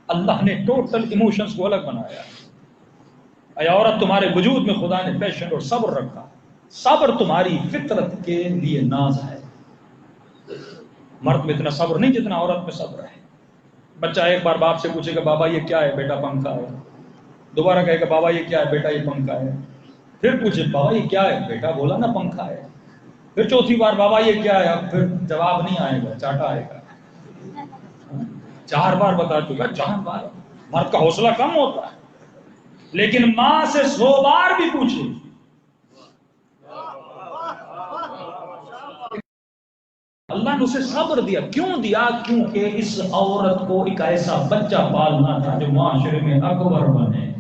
اللہ نے ٹوٹل ایموشنز کو الگ بنایا۔ اے عورت تمہارے وجود میں خدا نے پیشن اور صبر رکھا۔ صبر تمہاری فطرت کے لیے ناز ہے۔ مرد میں اتنا صبر نہیں جتنا عورت میں صبر ہے۔ بچہ ایک بار باپ سے پوچھے گا بابا یہ کیا ہے؟ بیٹا پنکھا ہے۔ دوبارہ کہے گا بابا یہ کیا ہے؟ بیٹا یہ پنکھا ہے۔ پھر پوچھے بابا یہ کیا ہے؟ بیٹا بولا نا پنکھا ہے۔ پھر چوتھی بار بابا یہ کیا ہے؟ اب پھر جواب نہیں آئے گا، چاٹا آئے گا۔ 4 بار بتا چکا، 4 بار۔ مرد کا حوصلہ کم ہوتا ہے، لیکن ماں سے 100 بار بھی پوچھے اللہ نے اسے صبر دیا. کیوں دیا؟ کیونکہ اس عورت کو ایک ایسا بچہ پالنا تھا جو معاشرے میں اکبر بنے.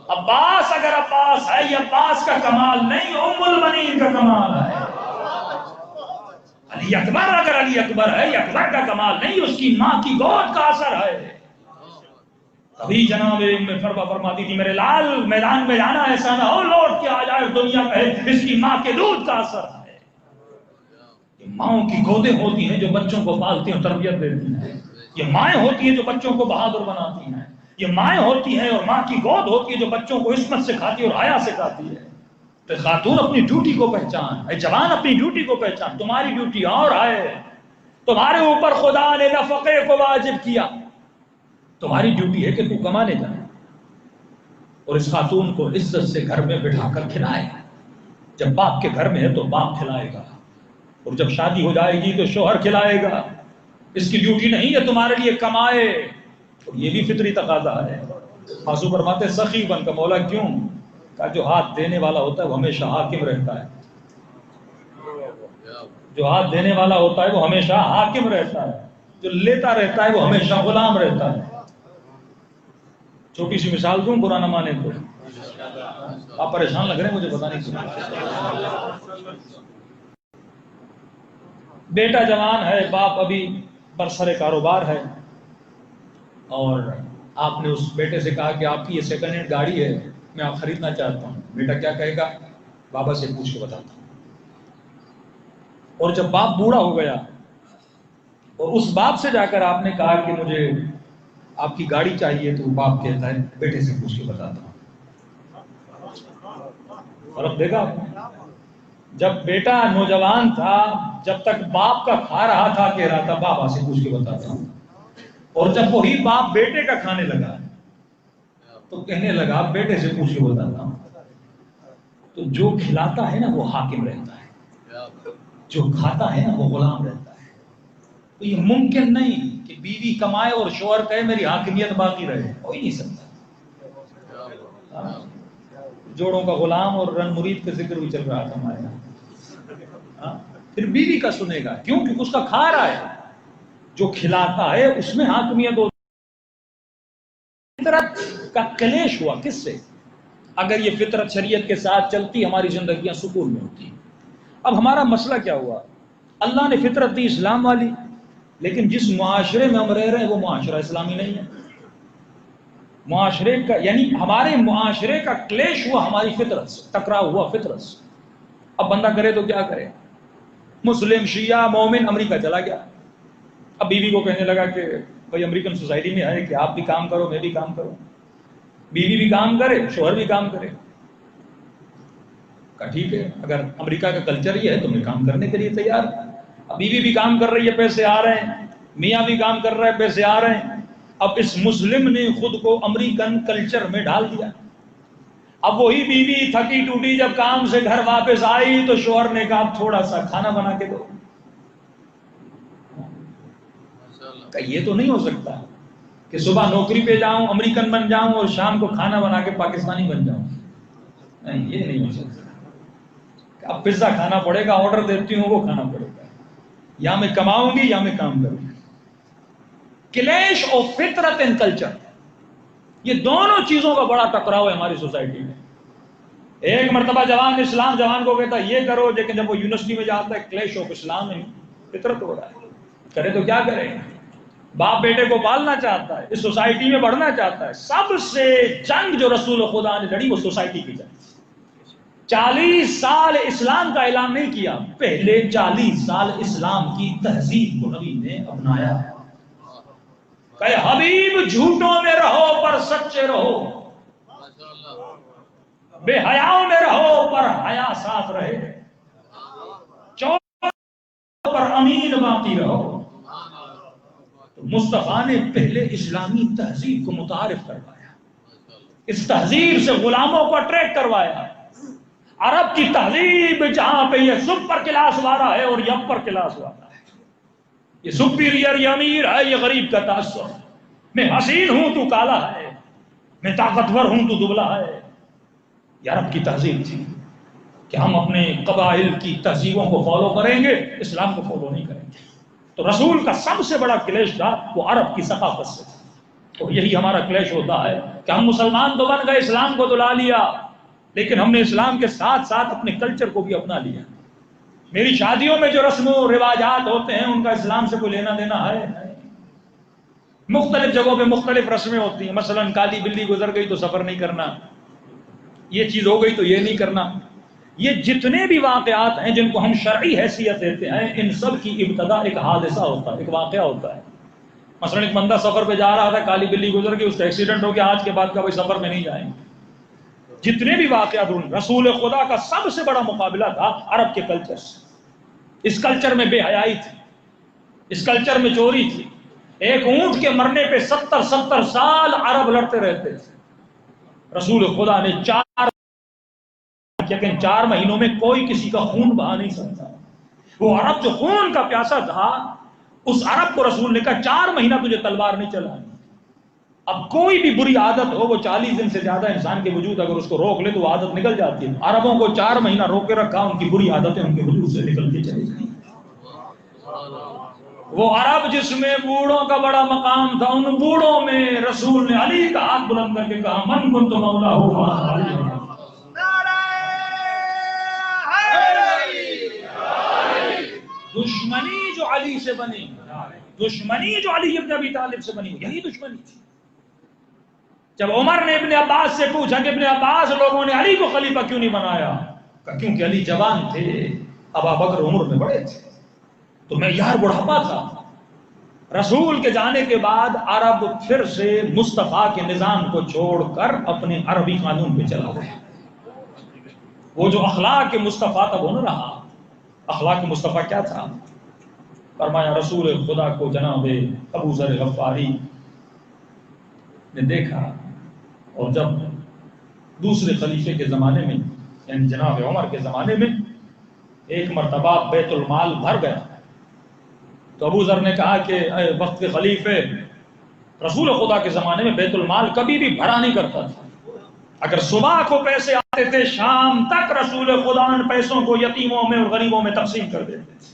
عباس اگر عباس ہے، یہ عباس کا کمال نہیں، ام المنین کا کمال ہے. علی اکبر اگر علی اکبر ہے، یہ اکبر کا کمال نہیں، اس کی ماں کی گود کا اثر ہے. ابھی جناب فرماتی تھی میرے لال میدان میں جانا ایسا نہ ہو لوٹ کے آ جائے دنیا کہے اس کی ماں کے دودھ کا اثر ہے. یہ ماؤں کی گودیں ہوتی ہیں جو بچوں کو پالتی ہیں، تربیت دیتی ہیں. یہ مائیں ہوتی ہیں جو بچوں کو بہادر بناتی ہیں. یہ مائیں ہوتی ہیں اور ماں کی گود ہوتی ہے جو بچوں کو عصمت سکھاتی ہے اور حیا سکھاتی ہے. تو خاتون اپنی ڈیوٹی کو پہچان، اے جوان اپنی ڈیوٹی کو پہچان. تمہاری ڈیوٹی اور ہے. تمہارے اوپر خدا نے نفقے کو واجب کیا. تمہاری ڈیوٹی ہے کہ تو کمانے جائے اور اس خاتون کو عزت سے گھر میں بٹھا کر کھلائے. جب باپ کے گھر میں ہے تو باپ کھلائے گا، اور جب شادی ہو جائے گی تو شوہر کھلائے گا. اس کی ڈیوٹی نہیں ہے تمہارے لیے کمائے. یہ بھی فطری تقاضا ہے. خاصو فرماتے سخی بن کا مولا کیوں کہ جو ہاتھ دینے والا ہوتا ہے وہ ہمیشہ حاکم رہتا ہے. جو ہاتھ دینے والا ہوتا ہے وہ ہمیشہ حاکم رہتا ہے. جو لیتا رہتا ہے وہ ہمیشہ غلام رہتا ہے. چھوٹی سی مثال دوں برا نہ مانے تو. آپ پریشان لگ رہے ہیں مجھے بتانے کے لیے. بیٹا جوان ہے، باپ ابھی برسر کاروبار ہے، اور آپ نے اس بیٹے سے کہا کہ آپ کی یہ سیکنڈ ہینڈ گاڑی ہے، میں آپ خریدنا چاہتا ہوں. بیٹا کیا کہے گا؟ بابا سے پوچھ کے بتاتا ہوں. اور جب باپ بوڑھا ہو گیا اور اس باپ سے جا کر آپ نے کہا کہ مجھے آپ کی گاڑی چاہیے، تو باپ کہتا ہے بیٹے سے پوچھ کے بتاتا ہوں. فرق دیکھا آپ نے؟ جب بیٹا نوجوان تھا، جب تک باپ کا کھا رہا تھا کہہ رہا تھا بابا سے پوچھ کے بتاتا ہوں. اور جب وہی باپ بیٹے کا کھانے لگا تو کہنے لگا بیٹے سے پوچھ کے بتاتا ہوں. تو جو کھلاتا ہے نا وہ حاکم رہتا ہے، جو کھاتا ہے نا وہ غلام رہتا ہے. تو یہ ممکن نہیں کہ بیوی کمائے اور شوہر کہے میری حاکمیت باقی رہے. کوئی نہیں سکتا. جوڑوں کا غلام اور رن مرید کا ذکر بھی چل رہا تھا ہمارے یہاں. پھر بیوی کا سنے گا کیوں؟ کہ اس کا کھا رہا ہے. جو کھلاتا ہے اس میں حاکمیت ہوتی. فطرت کا کلیش ہوا کس سے؟ اگر یہ فطرت شریعت کے ساتھ چلتی ہماری زندگیاں سکون میں ہوتی. اب ہمارا مسئلہ کیا ہوا؟ اللہ نے فطرت دی اسلام والی، لیکن جس معاشرے میں ہم رہ رہے ہیں وہ معاشرہ اسلامی نہیں ہے. معاشرے کا یعنی ہمارے معاشرے کا کلیش ہوا ہماری فطرت سے، ٹکراؤ ہوا فطرت سے. اب بندہ کرے تو کیا کرے؟ مسلم شیعہ مومن امریکہ چلا گیا. اب بیوی کو کہنے لگا کہ بھائی امریکن سوسائٹی میں ہے کہ آپ بھی کام کرو میں بھی کام کروں. بیوی بھی کام کرے شوہر بھی کام کرے. کہا ٹھیک ہے، اگر امریکہ کا کلچر یہ ہے تو میں کام کرنے کے لیے تیار. اب بیوی بھی کام کر رہی ہے پیسے آ رہے ہیں، میاں بھی کام کر رہا ہے پیسے آ رہے ہیں. اب اس مسلم نے خود کو امریکن کلچر میں ڈال دیا. اب وہی بیوی تھکی ٹوٹی جب کام سے گھر واپس آئی تو شوہر نے کہا تھوڑا سا کھانا بنا کے دو. کہ یہ تو نہیں ہو سکتا کہ صبح نوکری پہ جاؤں امریکن بن جاؤں اور شام کو کھانا بنا کے پاکستانی بن جاؤں. نہیں، یہ نہیں ہو سکتا. اب پیزا کھانا پڑے گا، آرڈر دیتی ہوں وہ کھانا پڑے گا. یا میں کماؤں گی یا میں کام کروں گی. کلیش آف فطرت اینڈ کلچر، یہ دونوں چیزوں کا بڑا ٹکراؤ ہے ہماری سوسائٹی میں. ایک مرتبہ جوان اسلام جوان کو کہتا ہے یہ کرو، لیکن جب وہ یونیورسٹی میں جاتا ہے کلیش آف اسلام نہیں فطرت ہو رہا ہے. کرے تو کیا کرے؟ باپ بیٹے کو پالنا چاہتا ہے، اس سوسائٹی میں بڑھنا چاہتا ہے. سب سے جنگ جو رسول خدا نے لڑی وہ سوسائٹی کی جنگ. 40 سال اسلام کا اعلان نہیں کیا، پہلے 40 سال اسلام کی تہذیب کو نبی نے اپنایا. کہ حبیب جھوٹوں میں رہو پر سچے رہو، بے حیاؤں میں رہو پر حیا ساتھ رہے، چور پر امین باقی رہو. مصطفیٰ نے پہلے اسلامی تہذیب کو متعارف کروایا، اس تہذیب سے غلاموں کو اٹریکٹ کروایا. عرب کی تہذیب جہاں پہ یہ سپر کلاس والا ہے اور یہ اپر کلاس والا ہے، یہ سپیریئر یہ امیر ہے یہ غریب کا تعصب. میں حسین ہوں تو کالا ہے، میں طاقتور ہوں تو دبلا ہے. یہ عرب کی تہذیب تھی. کہ ہم اپنے قبائل کی تہذیبوں کو فالو کریں گے، اسلام کو فالو نہیں کریں گے۔ تو رسول کا سب سے بڑا کلیش تھا وہ عرب کی ثقافت سے تھا۔ تو یہی ہمارا کلیش ہوتا ہے کہ ہم مسلمان تو بن گئے، اسلام کو تو لا لیا، لیکن ہم نے اسلام کے ساتھ ساتھ اپنے کلچر کو بھی اپنا لیا۔ میری شادیوں میں جو رسم و رواجات ہوتے ہیں ان کا اسلام سے کوئی لینا دینا ہے؟ مختلف جگہوں پہ مختلف رسمیں ہوتی ہیں، مثلا کالی بلی گزر گئی تو سفر نہیں کرنا، یہ چیز ہو گئی تو یہ نہیں کرنا۔ یہ جتنے بھی واقعات ہیں جن کو ہم شرعی حیثیت دیتے ہیں، ان سب کی ابتدا ایک حادثہ ہوتا ہے، ایک واقعہ ہوتا ہے۔ مثلا ایک بندہ سفر پہ جا رہا تھا، کالی بلی گزر گئی، اس کا ایکسیڈنٹ ہو گیا، آج کے بعد کا کوئی سفر میں نہیں جائیں گے۔ جتنے بھی واقعات ہوئے، رسول خدا کا سب سے بڑا مقابلہ تھا عرب کے کلچر سے۔ اس کلچر میں بے حیائی تھی، اس کلچر میں چوری تھی۔ ایک اونٹ کے مرنے پہ 70 سال عرب لڑتے رہتے تھے۔ رسول خدا نے 4 مہینوں میں کوئی کسی کا خون بہا نہیں سکتا۔ وہ عرب جو خون کا پیاسا تھا، اس عرب کو رسول نے کہا 4 مہینہ تجھے تلوار نہیں چلانی۔ اب کوئی بھی بری عادت ہو، وہ 40 دن سے زیادہ انسان کے وجود اگر اس کو روک لے تو وہ عادت نکل جاتی ہے۔ عربوں کو 4 مہینہ روک کے رکھا، ان کی بری عادتیں ان کے وجود سے نکل کے چلی گئی۔ وہ عرب جس میں بوڑھوں کا بڑا مقام تھا، ان بوڑھوں میں رسول نے علی کا ہاتھ بلند کر کے کہا من کنت مولاہ، دشمنی جو علی سے بنی، دشمنی جو علی ابن ابی طالب سے بنی، یہی دشمنی تھی۔ جب عمر نے ابن عباس سے پوچھا کہ ابن عباس، لوگوں نے علی کو خلیفہ کیوں نہیں بنایا؟ کہا کیونکہ علی جوان تھے، ابا بکر عمر میں بڑے تھے، تو میں یار بڑھاپا تھا۔ رسول کے جانے کے بعد عرب پھر سے مصطفیٰ کے نظام کو چھوڑ کر اپنے عربی قانون پہ چلا گئے۔ وہ جو اخلاق مصطفیٰ تھا وہ نہ رہا۔ اخلاق مصطفیٰ کیا تھا؟ فرمایا رسول خدا کو جناب ابو ذر غفاری نے دیکھا، اور جب دوسرے خلیفے کے زمانے میں یعنی جناب عمر کے زمانے میں ایک مرتبہ بیت المال بھر گیا، تو ابو ذر نے کہا کہ اے وقت کے خلیفے، رسول خدا کے زمانے میں بیت المال کبھی بھی بھرا نہیں کرتا تھا۔ اگر صبح کو پیسے آتے تھے، شام تک رسول خدا ان پیسوں کو یتیموں میں اور غریبوں میں تقسیم کر دیتے تھے۔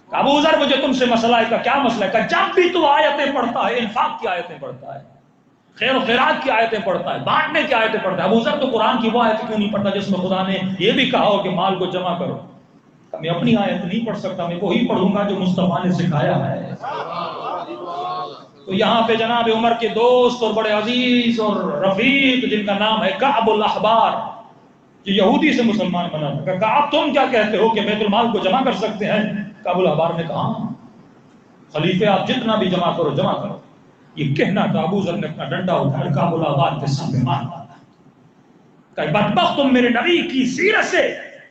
ابو ذر مجھے تم سے مسئلہ ہے، کیا مسئلہ ہے؟ کہ جب بھی تو آیتیں پڑھتا ہے، انفاق کی آیتیں پڑھتا ہے، خیر و خیرات کی آیتیں پڑھتا ہے، بانٹنے کی آیتیں پڑھتا ہے، ابو ذر تو قرآن کی وہ آیتیں کیوں نہیں پڑھتا جس میں خدا نے یہ بھی کہا ہو کہ مال کو جمع کرو؟ میں اپنی آیت نہیں پڑھ سکتا، میں وہی پڑھوں گا جو مصطفیٰ نے سکھایا ہے۔ تو یہاں پہ جناب عمر کے دوست اور بڑے عزیز اور رفیق جن کا نام ہے کعب الاحبار، جو یہودی سے مسلمان بنا تھا، کعب تم کیا کہتے ہو کہ بیت المال کو جمع کر سکتے ہیں؟ کعب الاحبار نے کہا خلیفے آپ جتنا بھی جمع کرو جمع کرو۔ یہ کہنا تھا، ابو ذر نے اپنا ڈنڈا اٹھایا، کعب الاحبار کے سامنے مار کہ بدبخت تم میرے نبی کی سیرت سے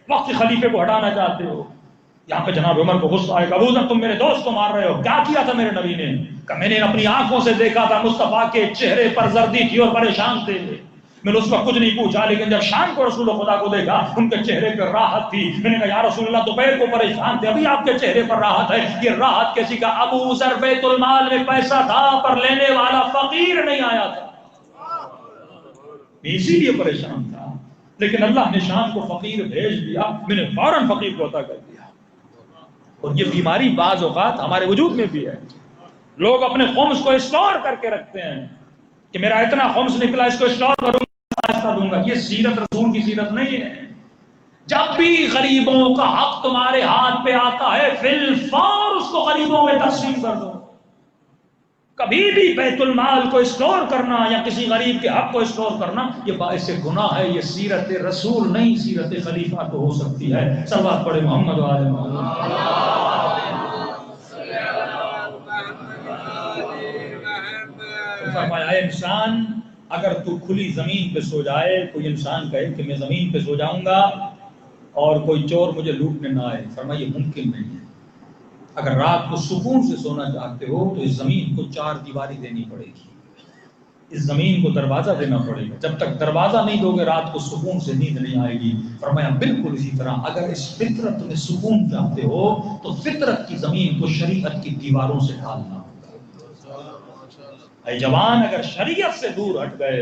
وقت خلیفے کو ہٹانا چاہتے ہو۔ یہاں پہ جناب عمر کو غصہ آئے گا، ابو ذر تم میرے دوست کو مار رہے ہو، کیا کیا تھا میرے نبی نے؟ کہ میں نے اپنی آنکھوں سے دیکھا تھا مصطفیٰ کے چہرے پر زردی تھی اور پریشان تھے، میں نے اس وقت کچھ نہیں پوچھا، لیکن جب شام کو رسول خدا کو دیکھا ان کے چہرے پر راحت تھی، میں نے کہا یا رسول اللہ دوپہر کو پریشان تھے، ابھی آپ کے چہرے پر راحت ہے، یہ راحت کیسی؟ کا ابو ذر بیت المال میں پیسہ تھا پر لینے والا فقیر نہیں آیا تھا، میں اسی لیے پریشان تھا، لیکن اللہ نے شام کو فقیر بھیج دیا، میں نے فوراً فقیر کو عطا کر دیا۔ اور یہ بیماری بعض اوقات ہمارے وجود میں بھی ہے، لوگ اپنے خمس کو اسٹور کر کے رکھتے ہیں کہ میرا اتنا خمس نکلا، اس کو اسٹور کروں گا، دوں گا۔ یہ سیرت رسول کی سیرت نہیں ہے۔ جب بھی غریبوں کا حق تمہارے ہاتھ پہ آتا ہے فی الفور اس کو غریبوں میں تقسیم کر دو۔ کبھی بھی بیت المال کو اسٹور کرنا یا کسی غریب کے حق کو اسٹور کرنا یہ باعث گناہ ہے، یہ سیرت رسول نہیں، سیرت خلیفہ تو ہو سکتی ہے۔ صلوات پڑھے محمد و آل محمد۔ فرمایا انسان اگر تو کھلی زمین پہ سو جائے، کوئی انسان کہے کہ میں زمین پہ سو جاؤں گا اور کوئی چور مجھے لوٹنے نہ آئے، فرمایا یہ ممکن نہیں ہے۔ اگر رات کو سکون سے سونا چاہتے ہو تو اس زمین کو 4 دیواری دینی پڑے گی، اس زمین کو دروازہ دینا پڑے گا، جب تک دروازہ نہیں دو گے رات کو سکون سے نیند نہیں آئے گی۔ فرمایا بالکل اسی طرح اگر اس فطرت میں سکون چاہتے ہو تو فطرت کی زمین کو شریعت کی دیواروں سے ڈھالنا ہوگا۔ اے جوان اگر شریعت سے دور ہٹ گئے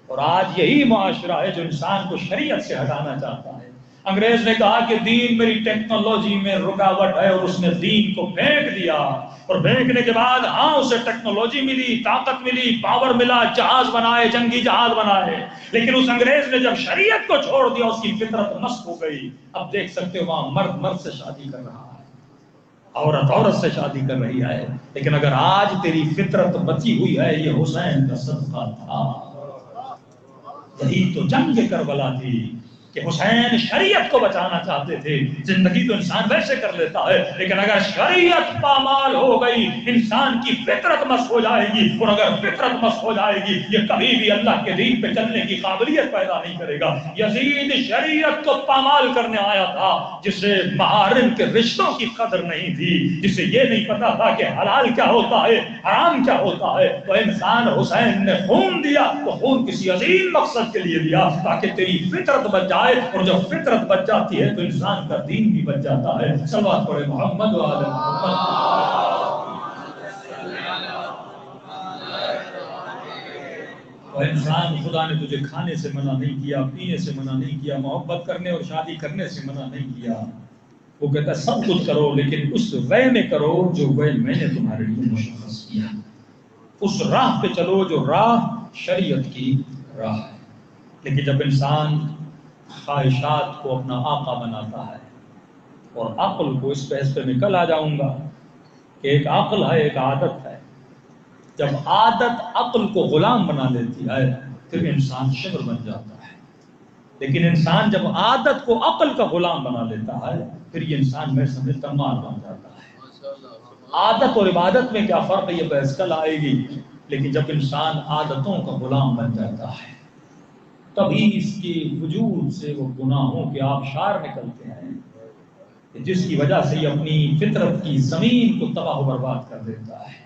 اور آج یہی معاشرہ ہے جو انسان کو شریعت سے ہٹانا چاہتا ہے۔ انگریز نے کہا کہ دین میری ٹیکنالوجی میں رکاوٹ ہے، اور اس نے دین کو پھینک دیا، اور پھینکنے کے بعد ہاں اسے ٹیکنالوجی ملی، طاقت ملی، پاور ملا، جہاز بنائے، جنگی جہاز بنائے، لیکن اس انگریز نے جب شریعت کو چھوڑ دیا اس کی فطرت مسخ ہو گئی۔ اب دیکھ سکتے ہو وہاں مرد مرد سے شادی کر رہا ہے، عورت عورت سے شادی کر رہی ہے، لیکن اگر آج تیری فطرت بچی ہوئی ہے، یہ حسین کا صدقہ تھا۔ یہی تو جنگ کربلا تھی کہ حسین شریعت کو بچانا چاہتے تھے۔ زندگی تو انسان ویسے کر لیتا ہے، لیکن اگر شریعت پامال ہو گئی انسان کی فطرت مسخ ہو جائے گی، اور اگر فطرت مسخ ہو جائے گی یہ کبھی بھی اللہ کے دین پہ چلنے کی قابلیت پیدا نہیں کرے گا۔ یزید شریعت کو پامال کرنے آیا تھا، جسے محارم کے رشتوں کی قدر نہیں تھی، جسے یہ نہیں پتا تھا کہ حلال کیا ہوتا ہے حرام کیا ہوتا ہے۔ تو انسان حسین نے خون دیا، تو خون کسی عظیم مقصد کے لیے دیا تاکہ تیری فطرت بچ جائے، اور جب فطرت بچ جاتی ہے تو انسان کا دین بھی بچ جاتا ہے۔ صلوات پڑھے محمد و آل محمد۔ اور انسان، خدا نے تجھے کھانے سے منع نہیں کیا، پینے سے منع نہیں کیا، محبت کرنے اور شادی کرنے سے منع نہیں کیا۔ وہ کہتا ہے سب کچھ کرو لیکن اس وے میں کرو جو وے میں نے تمہارے لیے مشخص کیا، اس راہ پہ چلو جو راہ شریعت کی راہ ہے۔ لیکن جب انسان خواہشات کو اپنا آقا بناتا ہے، اور عقل کو، اس بحث پہ میں کل آ جاؤں گا کہ ایک عقل ہے ایک عادت ہے، جب عادت عقل کو غلام بنا لیتی ہے پھر انسان شبر بن جاتا ہے، لیکن انسان جب عادت کو عقل کا غلام بنا لیتا ہے پھر یہ انسان میں سمجھتا مال بن جاتا ہے۔ عادت اور عبادت میں کیا فرق ہے یہ بحث کل آئے گی، لیکن جب انسان عادتوں کا غلام بن جاتا ہے تبھی اس کے وجود سے وہ گناہوں کے آبشار نکلتے ہیں، جس کی وجہ سے یہ اپنی فطرت کی زمین کو تباہ و برباد کر دیتا ہے۔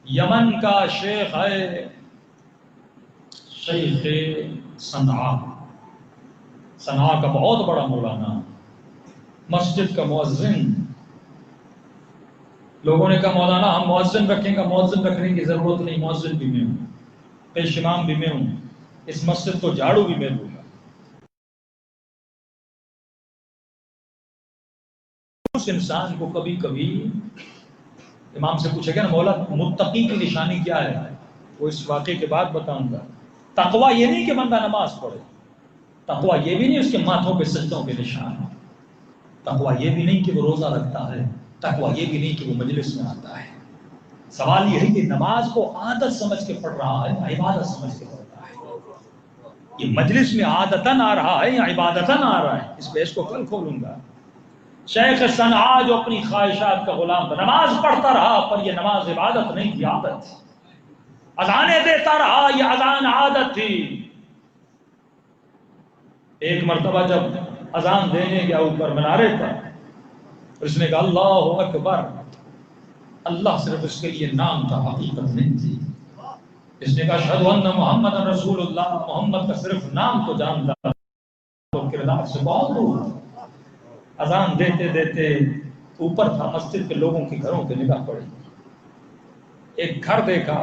یمن کا شیخ ہے شیخ صنعاء، صنعاء کا بہت بڑا مولانا، مسجد کا مؤذن۔ لوگوں نے کہا مولانا ہم مؤذن رکھیں گا، مؤذن رکھنے کی ضرورت نہیں، مؤذن بھی میں ہوں، پیش امام بھی میں ہوں، اس مسجد کو جھاڑو بھی میں دوں گا۔ اس انسان کو کبھی کبھی امام سے پوچھے گا نا مولا متقی کی نشانی کیا ہے، وہ اس واقعے کے بعد بتاؤں گا۔ تقویٰ یہ نہیں کہ بندہ نماز پڑھے، تقویٰ یہ بھی نہیں اس کے ماتھوں پہ سجدوں کے نشان، تقویٰ یہ بھی نہیں کہ وہ روزہ رکھتا ہے، تقویٰ یہ بھی نہیں کہ وہ مجلس میں آتا ہے۔ سوال یہ ہے کہ نماز کو عادت سمجھ کے پڑھ رہا ہے، عبادت سمجھ کے پڑھتا ہے، یہ مجلس میں عادتاً آ رہا ہے یا عبادتاً آ رہا ہے، اس بحث کو کل کھولوں گا۔ شیخ صنعاء جو اپنی خواہشات کا غلام تھا، نماز پڑھتا رہا پر یہ نماز عبادت نہیں تھی، عادت تھی۔ اذانیں دیتا رہا، یہ اذان عادت تھی۔ ایک مرتبہ جب اذان دینے گیا اوپر منارے پر، اس نے کہا اللہ اکبر، اللہ صرف اس کے لیے نام تھا، حقیقت نہیں تھی۔ اس نے کہا اشہد ان محمد رسول اللہ، محمد کا صرف نام تو جانتا تو کردار سے بہت دور۔ اذان دیتے دیتے اوپر تھا، مسجد کے لوگوں کے گھروں کے نگاہ پڑی، ایک گھر دیکھا،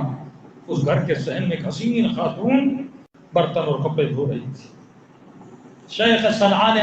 اس گھر کے صحن میں ایک حسین خاتون برتن اور کپڑے دھو رہی تھی۔ شیخ صنعاء نے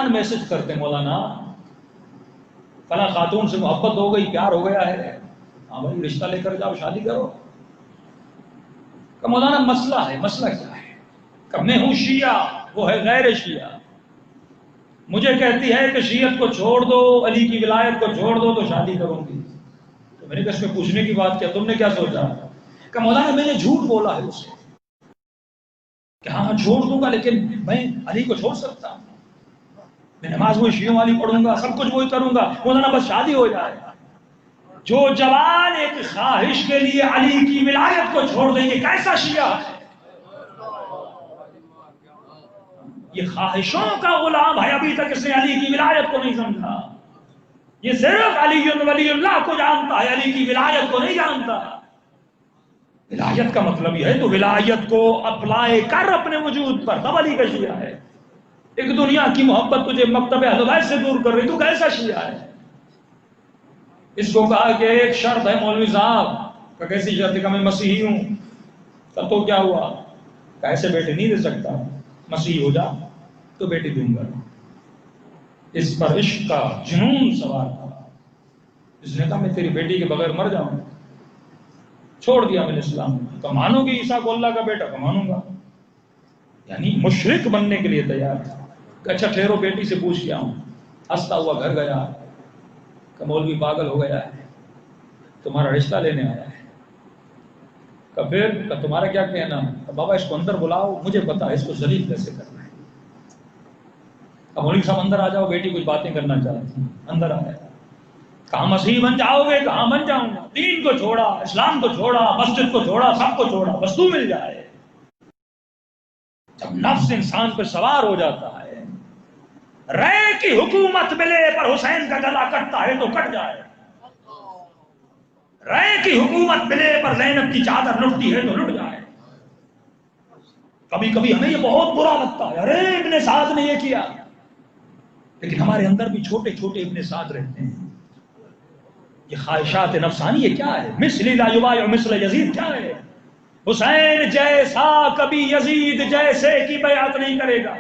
میسج کرتے مولانا فلاں خاتون سے محبت ہو گئی، پیار ہو گیا ہے، ہاں بھائی رشتہ لے کر جاؤ، شادی کرو۔ کہ مولانا مسئلہ ہے، مسئلہ کیا ہے؟ کہ میں ہوں شیعہ، وہ ہے غیر شیعہ، مجھے کہتی ہے کہ شیعت کو چھوڑ دو، علی کی ولایت کو چھوڑ دو تو شادی کروں گی۔ تو میں نے کہا اس میں پوچھنے کی بات کیا، تم نے کیا سوچا؟ کہ مولانا میں نے جھوٹ بولا ہے اسے کہ ہاں چھوڑ دوں گا لیکن میں علی کو چھوڑ سکتا ہوں، میں نماز وہی شیعوں والی پڑھوں گا، سب کچھ وہی کروں گا، مولانا بس شادی ہو جائے۔ جو جوان ایک خواہش کے لیے علی کی ولایت کو چھوڑ دیں گے کیسا شیعہ ہے؟ یہ خواہشوں کا غلام ہے، ابھی تک اس نے علی کی ولایت کو نہیں سمجھا۔ یہ صرف علی ولی اللہ کو جانتا ہے، علی کی ولایت کو نہیں جانتا۔ ولایت کا مطلب یہ ہے تو ولایت کو اپلائی کر اپنے وجود پر، تب علی کا شیعہ ہے۔ ایک دنیا کی محبت تجھے مکتب اہل بیت سے دور کر رہی، تو کیسا شیعہ ہے؟ اس کو کہا کہ ایک شرط ہے مولوی صاحب، کہ کیسی شرط؟ کہ میں مسیحی ہوں۔ تو کیا ہوا؟ کہ ایسے بیٹے نہیں دے سکتا، مسیحی ہو جا تو بیٹی دوں گا۔ اس پر عشق کا جنون سوار تھا، اس نے کہا میں تیری بیٹی کے بغیر مر جاؤں، چھوڑ دیا میں نے اسلام۔ تو مانو گی عیسیٰ کو اللہ کا بیٹا؟ کہ مانوں گا، یعنی مشرک بننے کے لیے تیار تھا۔ کہ اچھا ٹھہرو بیٹی سے پوچھ کے آؤں۔ ہنستا ہوا گھر گیا، کہ مولوی پاگل ہو گیا ہے، تمہارا رشتہ لینے آیا ہے۔ کہ پھر کہ تمہارا کیا کہنا؟ کہ بابا اس کو اندر بلاؤ، مجھے پتا ہے اس کو ذلیل کیسے کرنا ہے۔ کہ مولوی صاحب اندر آ جاؤ، بیٹی کچھ باتیں کرنا چاہتی ہیں۔ اندر آیا، کہاں مسیحی بن جاؤ گے؟ کہاں بن جاؤں گا، دین کو چھوڑا، اسلام کو چھوڑا، مسجد کو چھوڑا، سب کو چھوڑا، بس تو مل جائے۔ جب نفس انسان پہ سوار ہو جاتا ہے، رے کی حکومت ملے پر حسین کا گلا کٹتا ہے تو کٹ جائے، رے کی حکومت ملے پر زینب کی چادر لٹتی ہے تو لٹ جائے۔ کبھی کبھی ہمیں یہ بہت برا لگتا ہے، ارے ابن سعد نے یہ کیا، لیکن ہمارے اندر بھی چھوٹے چھوٹے ابن سعد رہتے ہیں۔ یہ خواہشات نفسانی یہ کیا ہے؟ مثل لا یبایع مثل یزید کیا ہے؟ حسین جیسا کبھی یزید جیسے کی بیعت نہیں کرے گا۔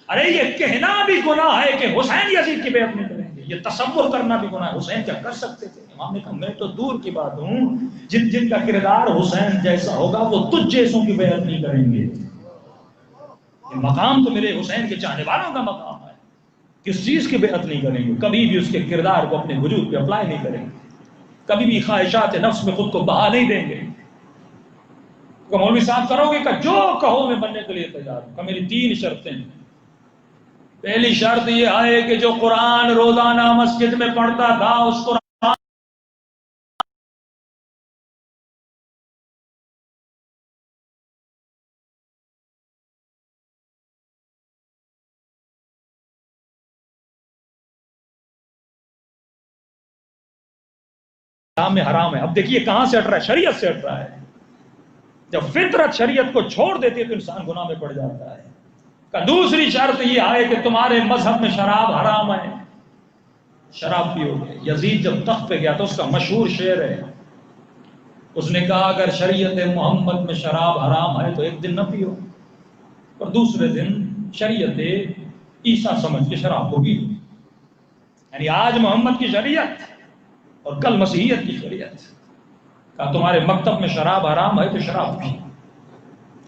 ارے یہ کہنا بھی گناہ ہے کہ حسین یزید کی بیعت نہیں کریں گے، یہ تصور کرنا بھی گناہ ہے۔ حسین کیا کر سکتے تھے؟ امام نے کہا میں تو دور کی بات ہوں، جن جن کا کردار حسین جیسا ہوگا وہ تجھ جیسوں کی بیعت نہیں کریں گے۔ یہ مقام تو میرے حسین کے چاہنے والوں کا مقام ہے، کس چیز کی بیعت نہیں کریں گے؟ کبھی بھی اس کے کردار کو اپنے وجود پہ اپلائی نہیں کریں گے، کبھی بھی خواہشات نفس میں خود کو بہا نہیں دیں گے۔ تو مولوی صاحب کرو گے کہ جو کہو میں بننے کے لیے تیار ہوں۔ کہ میری 3 شرطیں ہیں۔ پہلی شرط یہ ہے کہ جو قرآن روزانہ مسجد میں پڑھتا تھا اس قرآن میں حرام ہے۔ اب دیکھیے کہاں سے ہٹ رہا ہے، شریعت سے ہٹ رہا ہے۔ جب فطرت شریعت کو چھوڑ دیتی ہے تو انسان گناہ میں پڑ جاتا ہے۔ کہ دوسری شرط یہ ہے کہ تمہارے مذہب میں شراب حرام ہے، شراب پیو گے۔ یزید جب تخت پہ گیا تو اس کا مشہور شعر ہے، اس نے کہا اگر شریعت محمد میں شراب حرام ہے تو ایک دن نہ پیو، اور دوسرے دن شریعت عیسیٰ سمجھ کے شراب کو پیو۔ یعنی آج محمد کی شریعت اور کل مسیحیت کی شریعت۔ کہا تمہارے مکتب میں شراب حرام ہے تو شراب پی۔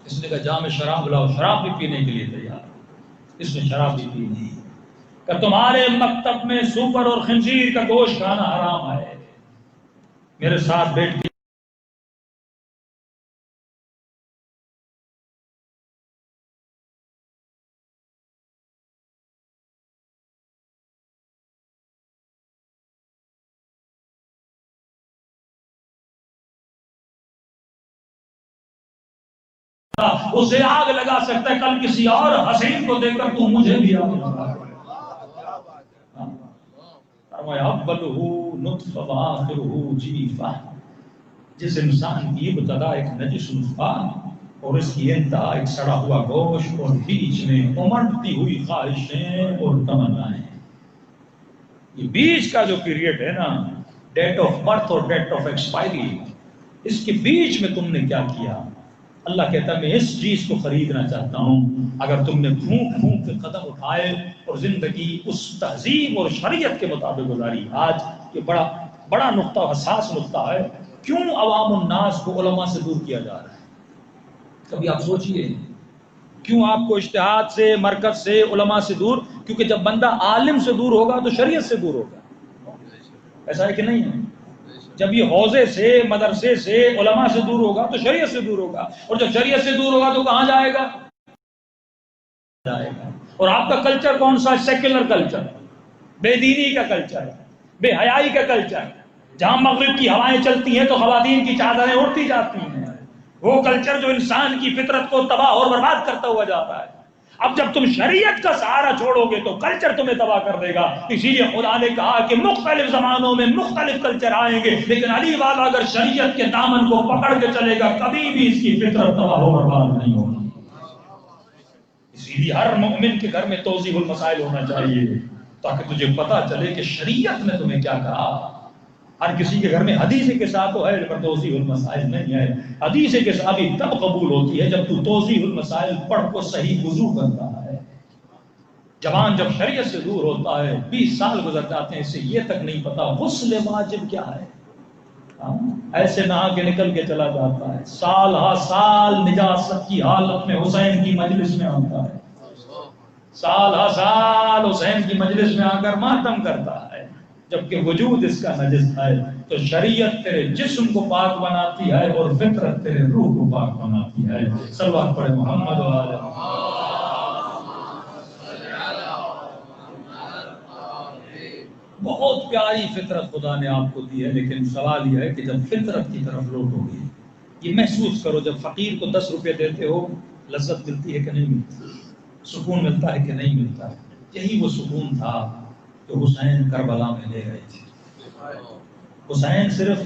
اس نے کہا جام شراب لاؤ، شراب بھی پینے کے لیے تیار، اس نے شراب بھی پی نہیں۔ کہ تمہارے مکتب میں سور اور خنزیر کا گوشت کھانا حرام ہے، میرے ساتھ بیٹھ کے اسے آگ لگا سکتا ہے، کل کسی اور حسین کو دیکھ کر تو مجھے بھی آگ لگا۔ اولہ نطفہ وآخرہ جیفہ، جس انسان کی ابتدا ایک نجس نطفہ اور اس کی انتہا ایک سڑا ہوا گوشت اور بیچ میں امڑتی ہوئی خواہشیں اور تمنائیں۔ یہ بیچ کا جو پیریڈ ہے نا، ڈیٹ آف برتھ اور ڈیٹ آف ایکسپائری، اس کے بیچ میں تم نے کیا کیا؟ اللہ کہتا ہے میں اس چیز کو خریدنا چاہتا ہوں اگر تم نے پھونک پھونک کے قدم اٹھائے اور زندگی اس تہذیب اور شریعت کے مطابق گزاری۔ آج یہ بڑا نقطہ، حساس نقطہ ہے، کیوں عوام الناس کو علماء سے دور کیا جا رہا ہے؟ کبھی آپ سوچئے کیوں آپ کو اجتہاد سے، مرکز سے، علماء سے دور؟ کیونکہ جب بندہ عالم سے دور ہوگا تو شریعت سے دور ہوگا۔ ایسا ہے کہ نہیں ہے؟ جب یہ حوزے سے، مدرسے سے، علماء سے دور ہوگا تو شریعت سے دور ہوگا، اور جب شریعت سے دور ہوگا تو کہاں جائے گا؟ اور آپ کا کلچر کون سا؟ سیکولر کلچر، بے دینی کا کلچر، بے حیائی کا کلچر، جہاں مغرب کی ہوائیں چلتی ہیں تو خواتین کی چادریں اڑتی جاتی ہیں، وہ کلچر جو انسان کی فطرت کو تباہ اور برباد کرتا ہوا جاتا ہے۔ اب جب تم شریعت کا سہارا چھوڑو گے تو کلچر تمہیں تباہ کر دے گا۔ اسی لیے خدا نے کہا کہ مختلف زمانوں میں مختلف کلچر آئیں گے، لیکن علی والا اگر شریعت کے دامن کو پکڑ کے چلے گا کبھی بھی اس کی فطرت تباہ و برباد نہیں ہوگی۔ اسی لیے ہر مومن کے گھر میں توضیح المسائل ہونا چاہیے تاکہ تجھے پتا چلے کہ شریعت نے تمہیں کیا کہا۔ ہر کسی کے گھر میں حدیث کے ساتھ تو ہے پر توضیح المسائل نہیں ہے۔ حدیث کے ساتھ بھی تب قبول ہوتی ہے جب تو توضیح المسائل پڑھ کو صحیح وضو کرتا ہے۔ جوان جب شریعت سے دور ہوتا ہے 20 سال گزر جاتے ہیں، اسے یہ تک نہیں پتا غسل واجب کیا ہے، ایسے نہا کے نکل کے چلا جاتا ہے، سال ہا سال نجاست کی حالت میں حسین کی مجلس میں آتا ہے، سال ہا سال حسین کی مجلس میں آ کر ماتم کرتا ہے، جبکہ وجود اس کا نجس ہے۔ تو شریعت تیرے جسم کو پاک بناتی ہے اور فطرت تیرے روح کو پاک بناتی ہے۔ صلوات پڑھے محمد و آل محمد۔ بہت پیاری فطرت خدا نے آپ کو دی ہے، لیکن سوال یہ ہے کہ جب فطرت کی طرف لوٹو گے، یہ محسوس کرو جب فقیر کو 10 روپے دیتے ہو لذت ملتی ہے کہ نہیں ملتی، سکون ملتا ہے کہ نہیں ملتا۔ یہی وہ سکون تھا جو حسین کربلا میں لے گئے تھے۔ حسین صرف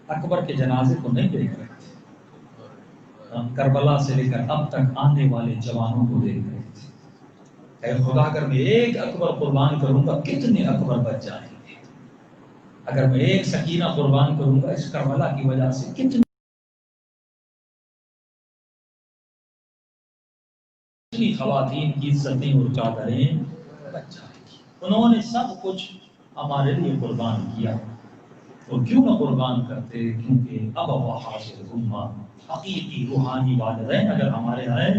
اکبر کے جنازے کو نہیں دیکھ رہے تھے، کربلا سے لے کر اب تک آنے والے جوانوں کو دیکھ رہے تھے۔ اے خدا، اگر میں ایک اکبر قربان کروں گا کتنے اکبر بچ جائیں گے؟ اگر میں ایک سکینہ قربان کروں گا اس کربلا کی وجہ سے کتنی خواتین کی عزتیں اور چادریں بچ جائیں گی۔ انہوں نے سب کچھ ہمارے لیے قربان کیا، اور کیوں نہ قربان کرتے؟ کیونکہ اب حاصل امہ حقیقی روحانی والدین اگر ہمارے ہیں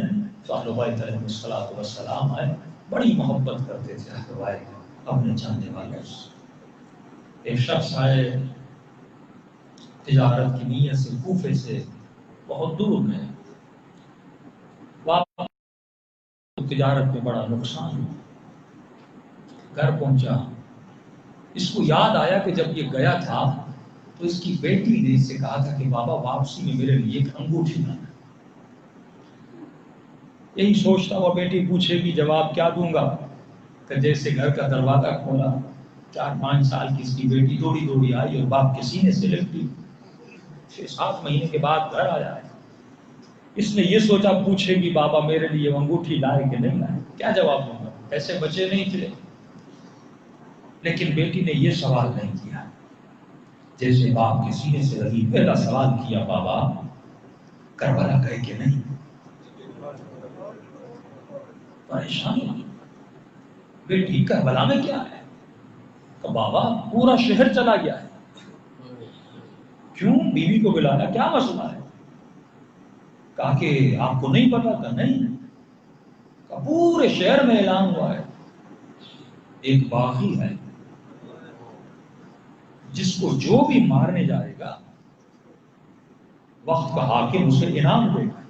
تو اہل بیت علیہ الصلوۃ والسلام ہے، بڑی محبت کرتے تھے اہل بیت اپنے چاہنے والوں سے۔ ایک شخص آئے تجارت کی نیت سے کوفے سے بہت دور میں، واپس تجارت میں بڑا نقصان ہوا، گھر پہنچا، اس کو یاد آیا کہ جب یہ گیا تھا تو اس کی بیٹی نے اس سے کہا تھا کہ بابا واپسی میں میرے لیے ایک انگوٹھی لانا۔ یہی سوچتا ہوا بیٹی پوچھے گی جواب کیا دوں گا، کہ جیسے گھر کا دروازہ کھولا 4-5 سال کی اس کی بیٹی دوڑی دوڑی آئی اور باپ کے سینے سے لپٹی۔ 6-7 مہینے کے بعد گھر آیا ہے۔ اس نے یہ سوچا پوچھے گی بابا میرے لیے انگوٹھی لائے کہ نہیں لائے، کیا جواب دوں گا، ایسے بچے نہیں تھے۔ لیکن بیٹی نے یہ سوال نہیں کیا، جیسے باپ کے سینے سے لگی پہلا سوال کیا بابا کربلا گئے کہ نہیں؟ پریشان ہوئی بیٹی، کربلا میں کیا ہے؟ کہ بابا پورا شہر چلا گیا ہے۔ کیوں؟ بیوی کو بلایا، کیا مسئلہ ہے؟ کہا کہ آپ کو نہیں پتا تھا؟ نہیں۔ کہ پورے شہر میں اعلان ہوا ہے، ایک باغی ہے جس کو جو بھی مارنے جائے گا وقت کا حاکم اسے انعام دے گا۔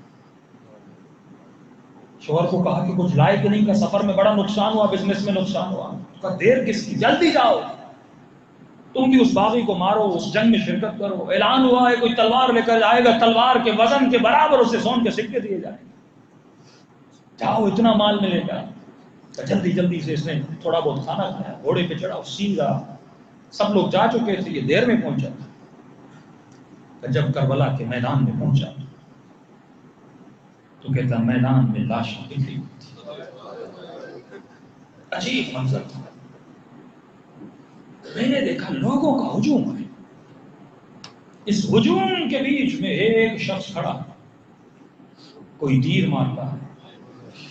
شوہر کو کہا کہ کچھ لائے کہ نہیں؟ کا سفر میں بڑا نقصان ہوا، بزنس میں نقصان ہوا۔ کا دیر کس کی، جلدی جاؤ، تم بھی اس باغی کو مارو، اس جنگ میں شرکت کرو۔ اعلان ہوا ہے کوئی تلوار لے کر آئے گا، تلوار کے وزن کے برابر اسے سون کے سکے دیے جائیں گے، جاؤ اتنا مال ملے گا۔ جلدی جلدی سے اس نے تھوڑا بہت کھانا کھایا، گھوڑے پہ چڑھا، سیدھا، سب لوگ جا چکے تھے، یہ دیر میں پہنچا۔ جب کربلا کے میدان میں پہنچا تو کہتا میدان میں لاشیں بکھری ہوئی تھی، عجیب منظر تھا۔ میں نے دیکھا لوگوں کا ہجوم ہے، اس ہجوم کے بیچ میں ایک شخص کھڑا، کوئی تیر مارتا ہے،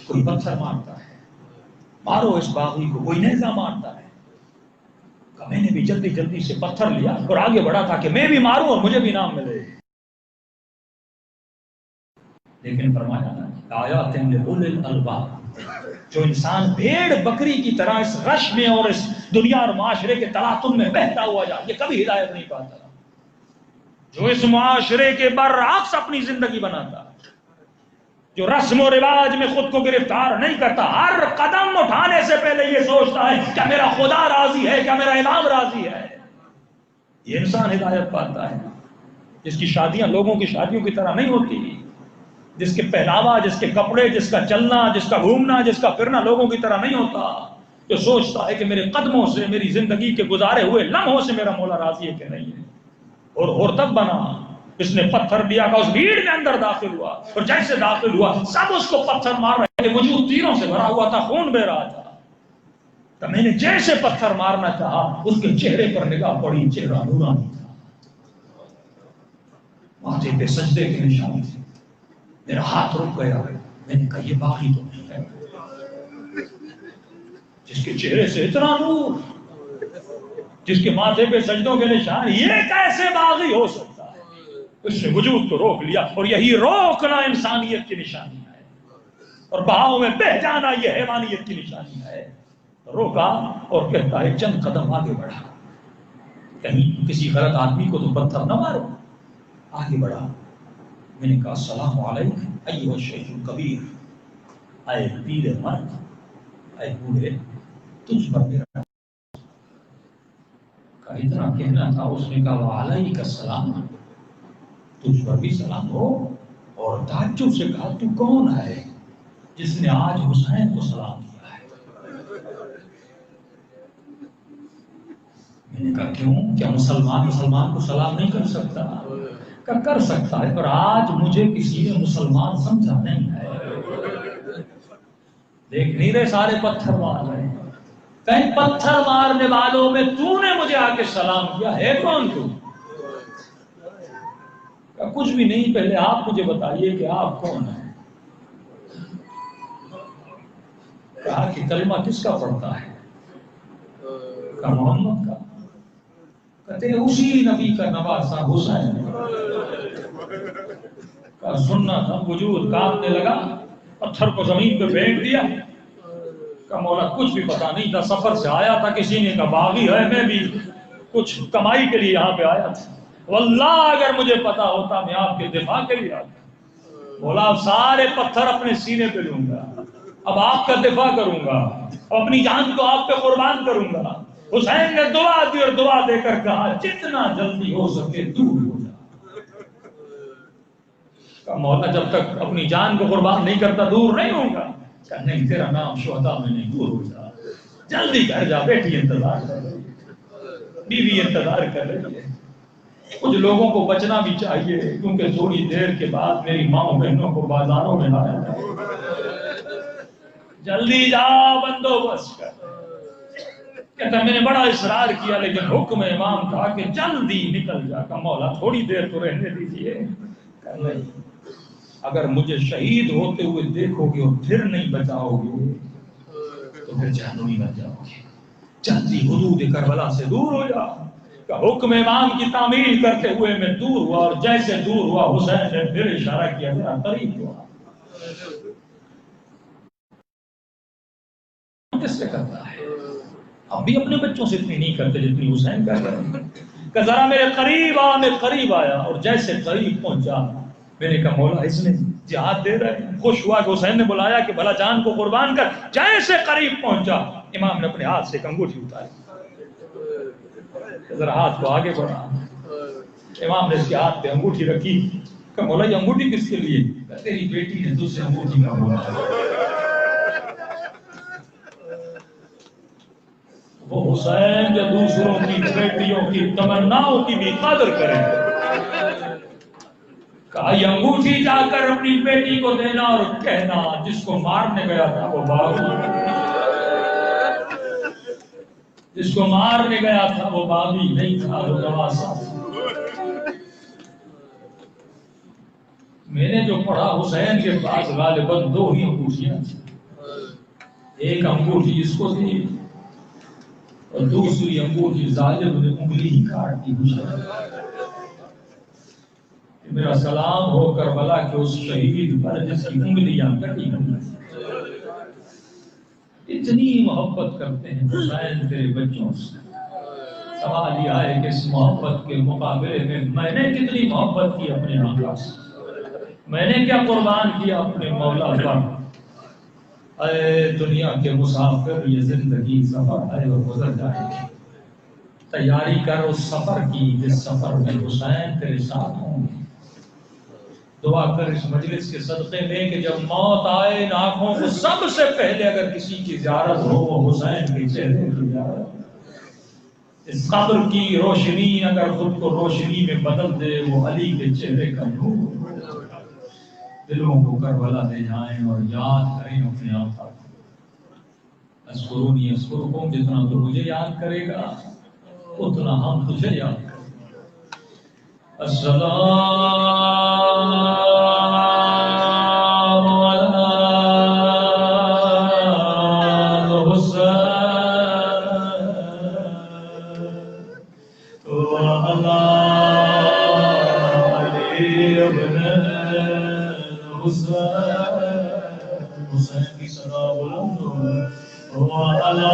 کوئی پتھر مارتا ہے، مارو اس باغی کو، کوئی نیزہ مارتا ہے۔ میں نے بھی جلدی جلدی سے پتھر لیا اور آگے بڑھا تھا کہ میں بھی ماروں اور مجھے بھی انعام ملے۔ لیکن فرمایا آیات لأولی الالباب، جو انسان بھیڑ بکری کی طرح اس رش میں اور اس دنیا اور معاشرے کے تلاطم میں بہتا ہوا جائے، یہ کبھی ہدایت نہیں پاتا۔ جو اس معاشرے کے برعکس اپنی زندگی بناتا، جو رسم و رواج میں خود کو گرفتار نہیں کرتا، ہر قدم اٹھانے سے پہلے یہ سوچتا ہے کیا میرا خدا راضی ہے، کیا میرا امام راضی ہے، یہ انسان ہدایت پاتا ہے. جس کی شادیاں لوگوں کی شادیوں کی طرح نہیں ہوتی، جس کے پہناوا، جس کے کپڑے، جس کا چلنا، جس کا گھومنا، جس کا پھرنا لوگوں کی طرح نہیں ہوتا، جو سوچتا ہے کہ میرے قدموں سے، میری زندگی کے گزارے ہوئے لمحوں سے میرا مولا راضی ہے کہ نہیں ہے. اور تب بنا اس نے پتھر دیا کہ اس بھیڑ میں اندر داخل ہوا، اور جیسے داخل ہوا سب اس کو پتھر مار رہے تھے، وجود تیروں سے بھرا ہوا تھا، خون بہ رہا تھا. تو میں نے جیسے پتھر مارنا چاہا اس کے چہرے پر نگاہ پڑی، چہرہ نورانی تھا، ماتھے پہ سجدے کے نشان تھے. میرا ہاتھ رک گیا، میں نے کہا یہ باقی تو نہیں ہے جس کے چہرے سے اتنا نور، جس کے ماتھے پہ سجدوں کے نشان، یہ کیسے باغی ہو سکتا ہے؟ اس نے وجود کو روک لیا، اور یہی روکنا انسانیت کی نشانی ہے، اور بہاؤ میں بہ جانا یہ حیوانیت کی نشانی ہے. روکا اور کہتا ہے چند قدم آگے بڑھا، کہیں کسی غلط آدمی کو تو پتھر نہ مارو. آگے بڑھا، میں نے کہا السلام علیکم ایھا الشیخ الکبیر، اے پیر مرد، اے بوڑھے، تجھ پر میرا اتنا کہنا تھا. اس نے کہا وعلیک السلام، تجھ پر بھی سلام ہو. اور تعجب سے کہا تو کون ہے جس نے آج حسین کو سلام کیا ہے؟ میں نے کہا کیوں، کیا مسلمان کو سلام نہیں کر سکتا؟ کہ کر سکتا ہے، پر آج مجھے کسی نے مسلمان سمجھا نہیں ہے. دیکھ نہیں رہے سارے پتھر مار رہے ہیں، کہیں پتھر مارنے والوں میں تو نے مجھے آ کے سلام کیا ہے کون تو؟ کہ کچھ بھی نہیں، پہلے آپ مجھے بتائیے کہ آپ کون ہیں. کہا کہ کلمہ کس کا پڑھتا ہے؟ کہا محمد کا. کہتے ہیں اسی نبی کا نواسا حسین. کہا سننا تھا. وجود کانپنے لگا، پتھر کو زمین پہ پھینک دیا. کہ مولا کچھ بھی پتا نہیں تھا، سفر سے آیا تھا، کسی نے کہا باغی ہے، میں بھی کچھ کمائی کے لیے یہاں پہ آیا تھا. واللہ اگر مجھے پتا ہوتا میں آپ کے دفاع کے لیے آتا. مولا اب سارے پتھر اپنے سینے پہ لوں گا، اب آپ کا دفاع کروں گا، اپنی جان کو آپ پہ قربان کروں گا. حسین نے دعا دی، اور دعا دے کر کہا جتنا جلدی ہو سکے دور ہو جا. کہ مولا جب تک اپنی جان کو قربان نہیں کرتا دور نہیں ہوں گا. کہ نہیں، تیرا نام شہداء میں نہیں، دور ہو جا، جلدی گھر جا. بیٹی انتظار کر رہی ہے، بیوی انتظار کر رہی ہے. کچھ لوگوں کو بچنا بھی چاہیے، کیونکہ تھوڑی دیر کے بعد میری ماں بہنوں کو بازاروں میں لایا جائے. جلدی جا، بندوبست کر. کہتا میں نے بڑا اصرار کیا، لیکن حکم امام تھا کہ جلدی نکل جا. کہ مولا تھوڑی دیر تو رہنے دیجیے. کہ نہیں، اگر مجھے شہید ہوتے ہوئے دیکھو گے اور پھر نہیں بچاؤ گے تو پھر جہنمی بن جاؤ گے. جلدی حدود کربلا سے دور ہو جا. کہ حکم امام کی تعمیل کرتے ہوئے میں دور ہوا، اور جیسے دور ہوا حسین نے پھر اشارہ کیا میرا قریب ہوا. کس سے کرتا ہے؟ ہم بھی اپنے بچوں سے اتنی نہیں کرتے جتنی حسین کر رہے ہیں. کہ ذرا میرے قریب آ. میں قریب آیا، اور جیسے قریب پہنچا میں نے کہا مولا اس نے جہاد دے رہے ہیں. خوش ہوا کہ حسین نے بلایا کہ بھلا جان کو قربان کر. جیسے قریب پہنچا امام نے اپنے ہاتھ سے ایک انگوٹھی اتاری، ذرا ہاتھ کو آگے بڑھا. امام نے اس کے ہاتھ پہ انگوٹھی رکھی. کہ مولا یہ انگوٹھی کس کے لیے؟ کہ تیری بیٹی نے تجھ سے انگوٹھی مانگا. وہ حسین جو دوسروں کی بیٹیوں کی تمناؤں کی بھی قدر کرے. کہا یہ انگوٹھی جا کر اپنی بیٹی کو دینا اور کہنا جس کو مارنے گیا تھا وہ باغی، جس کو مارنے گیا تھا وہ باغی نہیں تھا، وہ نواسا. میں نے جو پڑھا حسین کے پاس غالباً دو ہی انگوٹھیاں تھیں. ایک انگوٹھی اس کو دی اور دوسری انگوٹھی ظالم نے انگلی ہی کاٹ دی. میرا سلام ہو کربلا کہ اس شہید پر جس کی انگلیاں کٹی ہوئی. اتنی محبت کرتے ہیں حسین تیرے بچوں سے. سوال یہ ہے کہ اس محبت کے مقابلے میں نے کتنی محبت کی اپنے آقا سے، میں نے کیا قربان کیا اپنے مولا پر۔ اے دنیا کے مسافر، یہ زندگی سفر ہے اور گزر جائے گی، تیاری کر اس سفر کی جس سفر میں حسین تیرے ساتھ ہوں گے۔ دعا کر اس مجلس کے صدقے میں کہ جب موت آئے ان آنکھوں کو سب سے پہلے اگر کسی کی زیارت ہو وہ حسین کے چہرے کی زیارت ہو۔ اس قبر کی روشنی اگر خود کو روشنی میں بدل دے وہ علی کے چہرے کا نور۔ دلوں کو کربلا لے جائیں اور یاد کریں اپنے آقا کو۔ اذکرونی اذکرکم، جتنا تو مجھے یاد کرے گا اتنا ہم تجھے یاد کریں۔ السلام علی الحسین وعلی علی ابن الحسین، حسین کی صدا بلند ہو، وعلی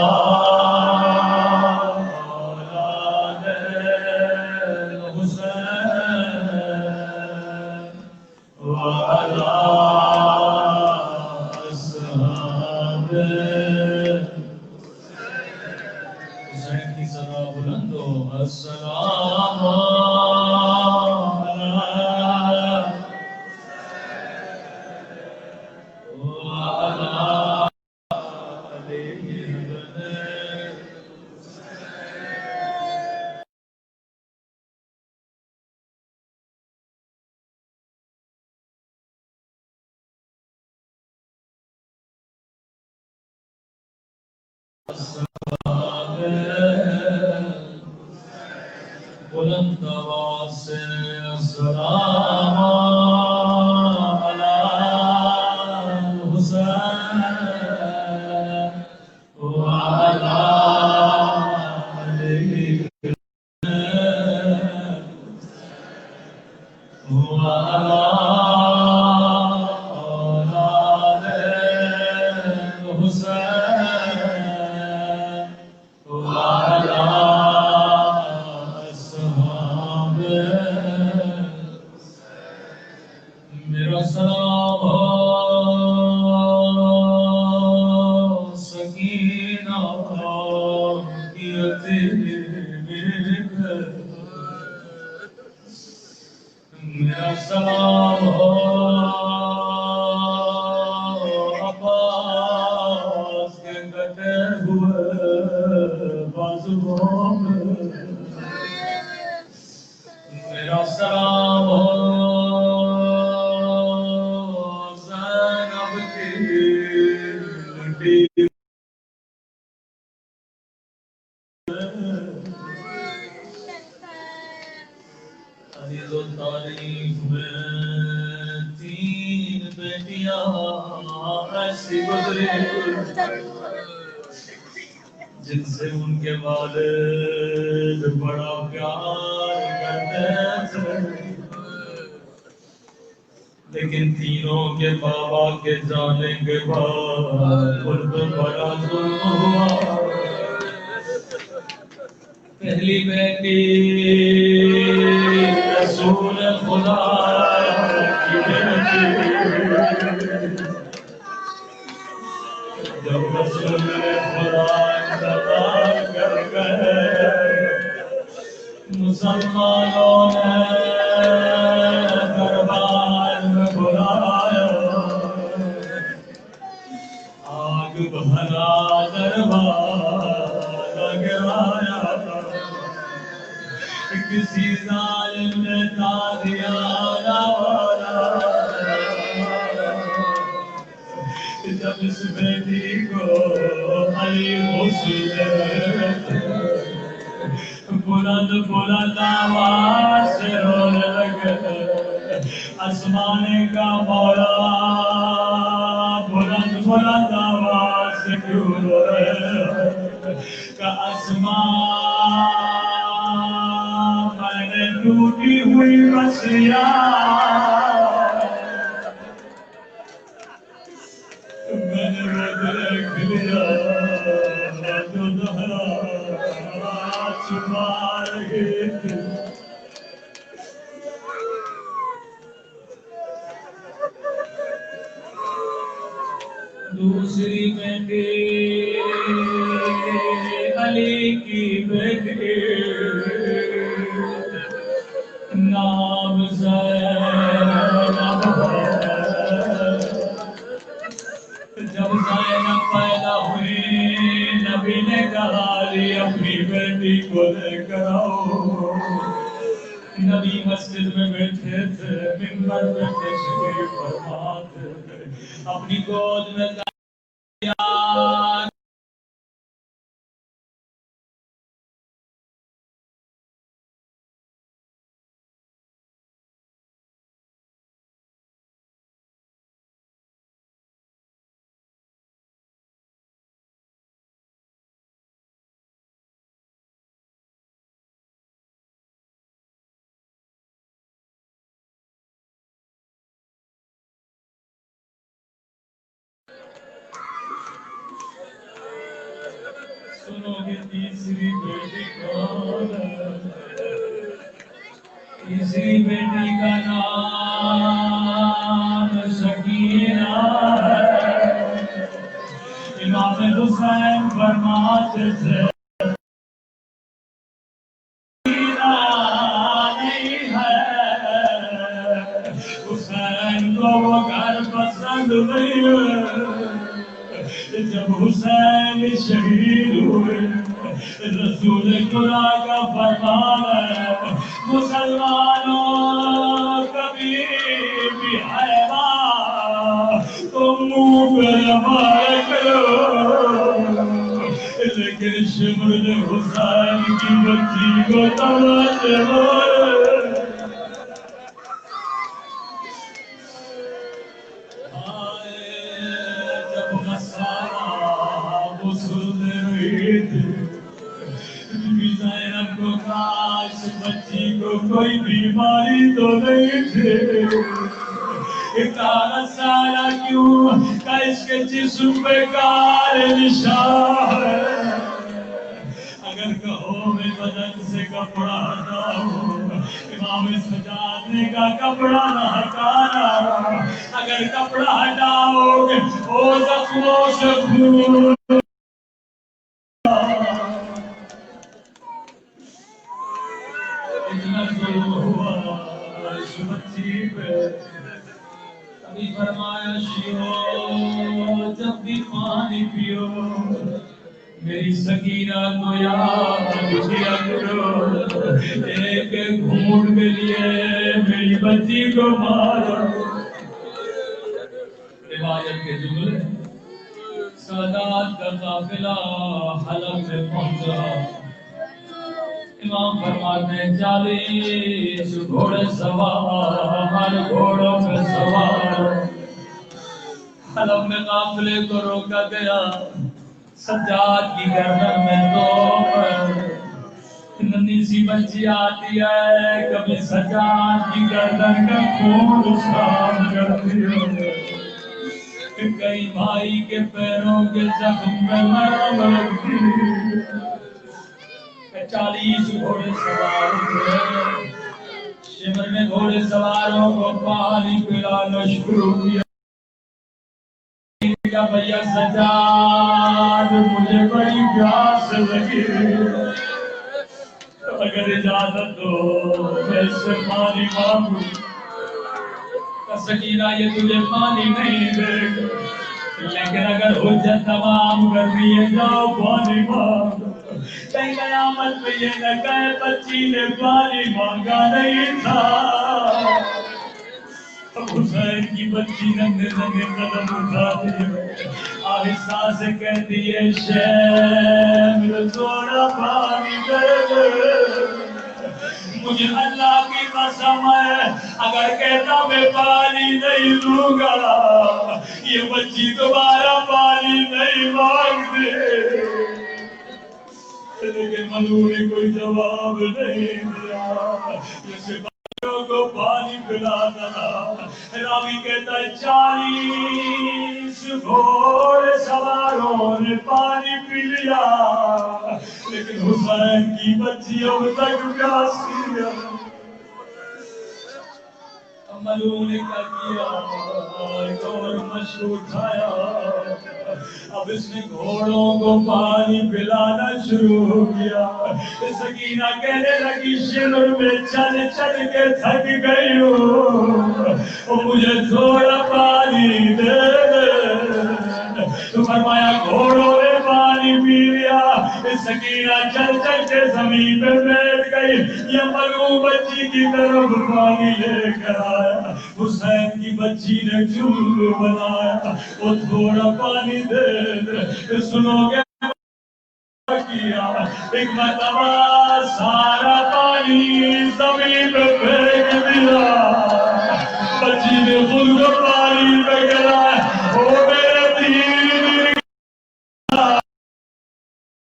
بلند آواز سے السلام علی الحسین وعلی علی وعلی میرا سلام ہو سکینہ کی میرا سلام ہو عباس کے کٹے ہوئے بازوؤں میں، میرا سلام ہو زینب کی لٹی عزیز و تعریف میں تین بیٹیاں ایسی گزری جن سے ان کے والد بڑا پیار کرتے تھے، لیکن تینوں کے بابا کے جانے کے بعد ان پر بڑا ظلم ہوا۔ پہلی بیٹی رسول خدا کی بیٹی، جب رسول خدا انتقال کر گئے مسلمانوں نے دربار میں بلایا، آگ بھرا دربار گرایا، کسی ظالم نے تالیاں والا، جب اس بیٹی کو علی حسین بلند بلند آواز سے رونے لگے، آسمان کا مولا بلند بلند آواز سے کیوں رو رہے کہ آسمان میں نے ٹوٹی ہوئی رسیاں میں نے وہ دیکھ لیا جو دہرا چھپا علی کی بیٹی نام زینب ہے۔ جب زینب پیدا ہوئی نبی نے کہا علی اپنی بیٹی کو لے کر آؤ۔ نبی مسجد میں بیٹھے تھے، منبر پہ تشریف فرما تھے، اپنی گود میں سنو گے تیسری بیٹی کون ہے؟ تیسری بیٹی کا نام سکینہ ہے۔ امام حسین فرماتے تھے سکینہ نہیں ہے، حسین کو وہ گھر پسند نہیں ہے۔ جب حسین شہید ہوئے، رسول خدا کا فرمان ہے مسلمانوں کبھی بھی حیوان تو منہ پہ لبائے کرو، لیکن شمر نے حسین کی بچی کو تماشے بچی کو کوئی بیماری تو نہیں تھی، 11 سالہ کیوں کا اس کے جسم پہ کالے نشان ہے۔ اگر کہو میں بدن سے کپڑا ہٹاؤ، امام سجاد نے کا کپڑا نہ ہٹانا، اگر کپڑا ہٹاؤ گے وہ زخموں سے خون اتنا ظلم ہوا اس بچی پہ۔ ابھی فرمایا شیو جب بھی پانی پیو میری سکینہ کو یاد کیا کرو، ایک ایک گھونٹ کے لیے میری بچی کو مارو۔ روایت کے جملے سادات کا قافلہ حلب میں پہنچا، امام فرماتے ہیں 40 گھوڑے سوار، ہر گھوڑوں پہ سوار، حلب میں قافلے کو روکا گیا۔ سجاد کی گردن میں توپ، ننھی سی بچی آتی ہے، کبھی سجاد کی گردن کا خون صاف کرتی ہے، کئی بھائی کے پیروں کے زخم میں مرہم لگتی ہے۔ 40 گھوڑے سوار ہوئے، شمر نے گھوڑے سواروں کو پانی پلانا شروع کیا۔ بھیا سجاد مجھے بڑی پیاس لگی، اگر اجازت دو میں اس سے پانی مانگوں۔ سکینہ یہ تجھے پانی نہیں دے گا، لیکن اگر حجت تمام کرنی ہے جاؤ پانی مانگو۔ کہیں قیامت میں یہ نہ کہے بچی نے پانی مانگا نہیں تھا۔ حسین کی بچی ننھے ننھے قدم اٹھاتی ہے، آہستہ سے کہتی ہے شیم تھوڑا پانی دے دے۔ مجھے اللہ کی قسم ہے اگر کہتا میں پانی نہیں دوں گا یہ بچی دوبارہ پانی نہیں مانگتی، لیکن منو نے کوئی جواب نہیں دیا، جیسے بچوں کو پانی پلاتا تھا۔ راوی کہتا ہے 40 گھوڑے سواروں نے پانی پی لیا، لیکن حسین کی بچی اب تک پیاسی ہے۔ ملوں نے کیا کیا، ایک اور مشک اٹھایا، اب اس نے گھوڑوں کو پانی پلانا شروع کیا. سکینہ کہنے لگی شمر میں چل چل کے تھک گئی ہوں, مجھے تھوڑا پانی دے دے. تو فرمایا گھوڑوں نے پانی پی لیا. سکینہ چل چل کے زمین پہ بیٹھ گئی. یہ ملعون بچی کی طرف پانی لے کر آیا. حسین کی بچی نے چولو بنایا, وہ تھوڑا پانی دے دے. سنو گے کیا ایک مرتبہ سارا پانی زمین پہ پھینک دیا. بچی نے خود کو پانی پہ گرا. او میرے دین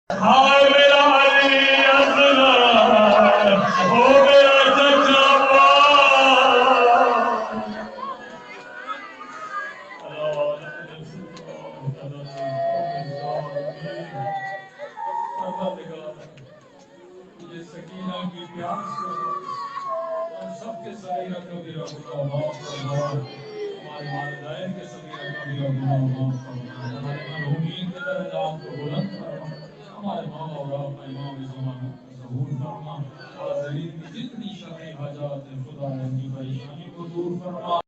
ہائے میرا علی اصغر, او میرا چچا یہ سکینہ کی پیاس ہم سب کے سائرہ کبیرہ گناہ معاف فرما. ہمارے والدین کے سغیرہ کبیرہ گناہ معاف فرما. ہمارے مرحومین کے درجات کو بلند فرما. ہمارے ماں اور آپ امام زمانہ ظہور فرما. حاضرین کی جتنی شرعی حاجات ہیں خدا ان کی پریشانی کو دور فرما.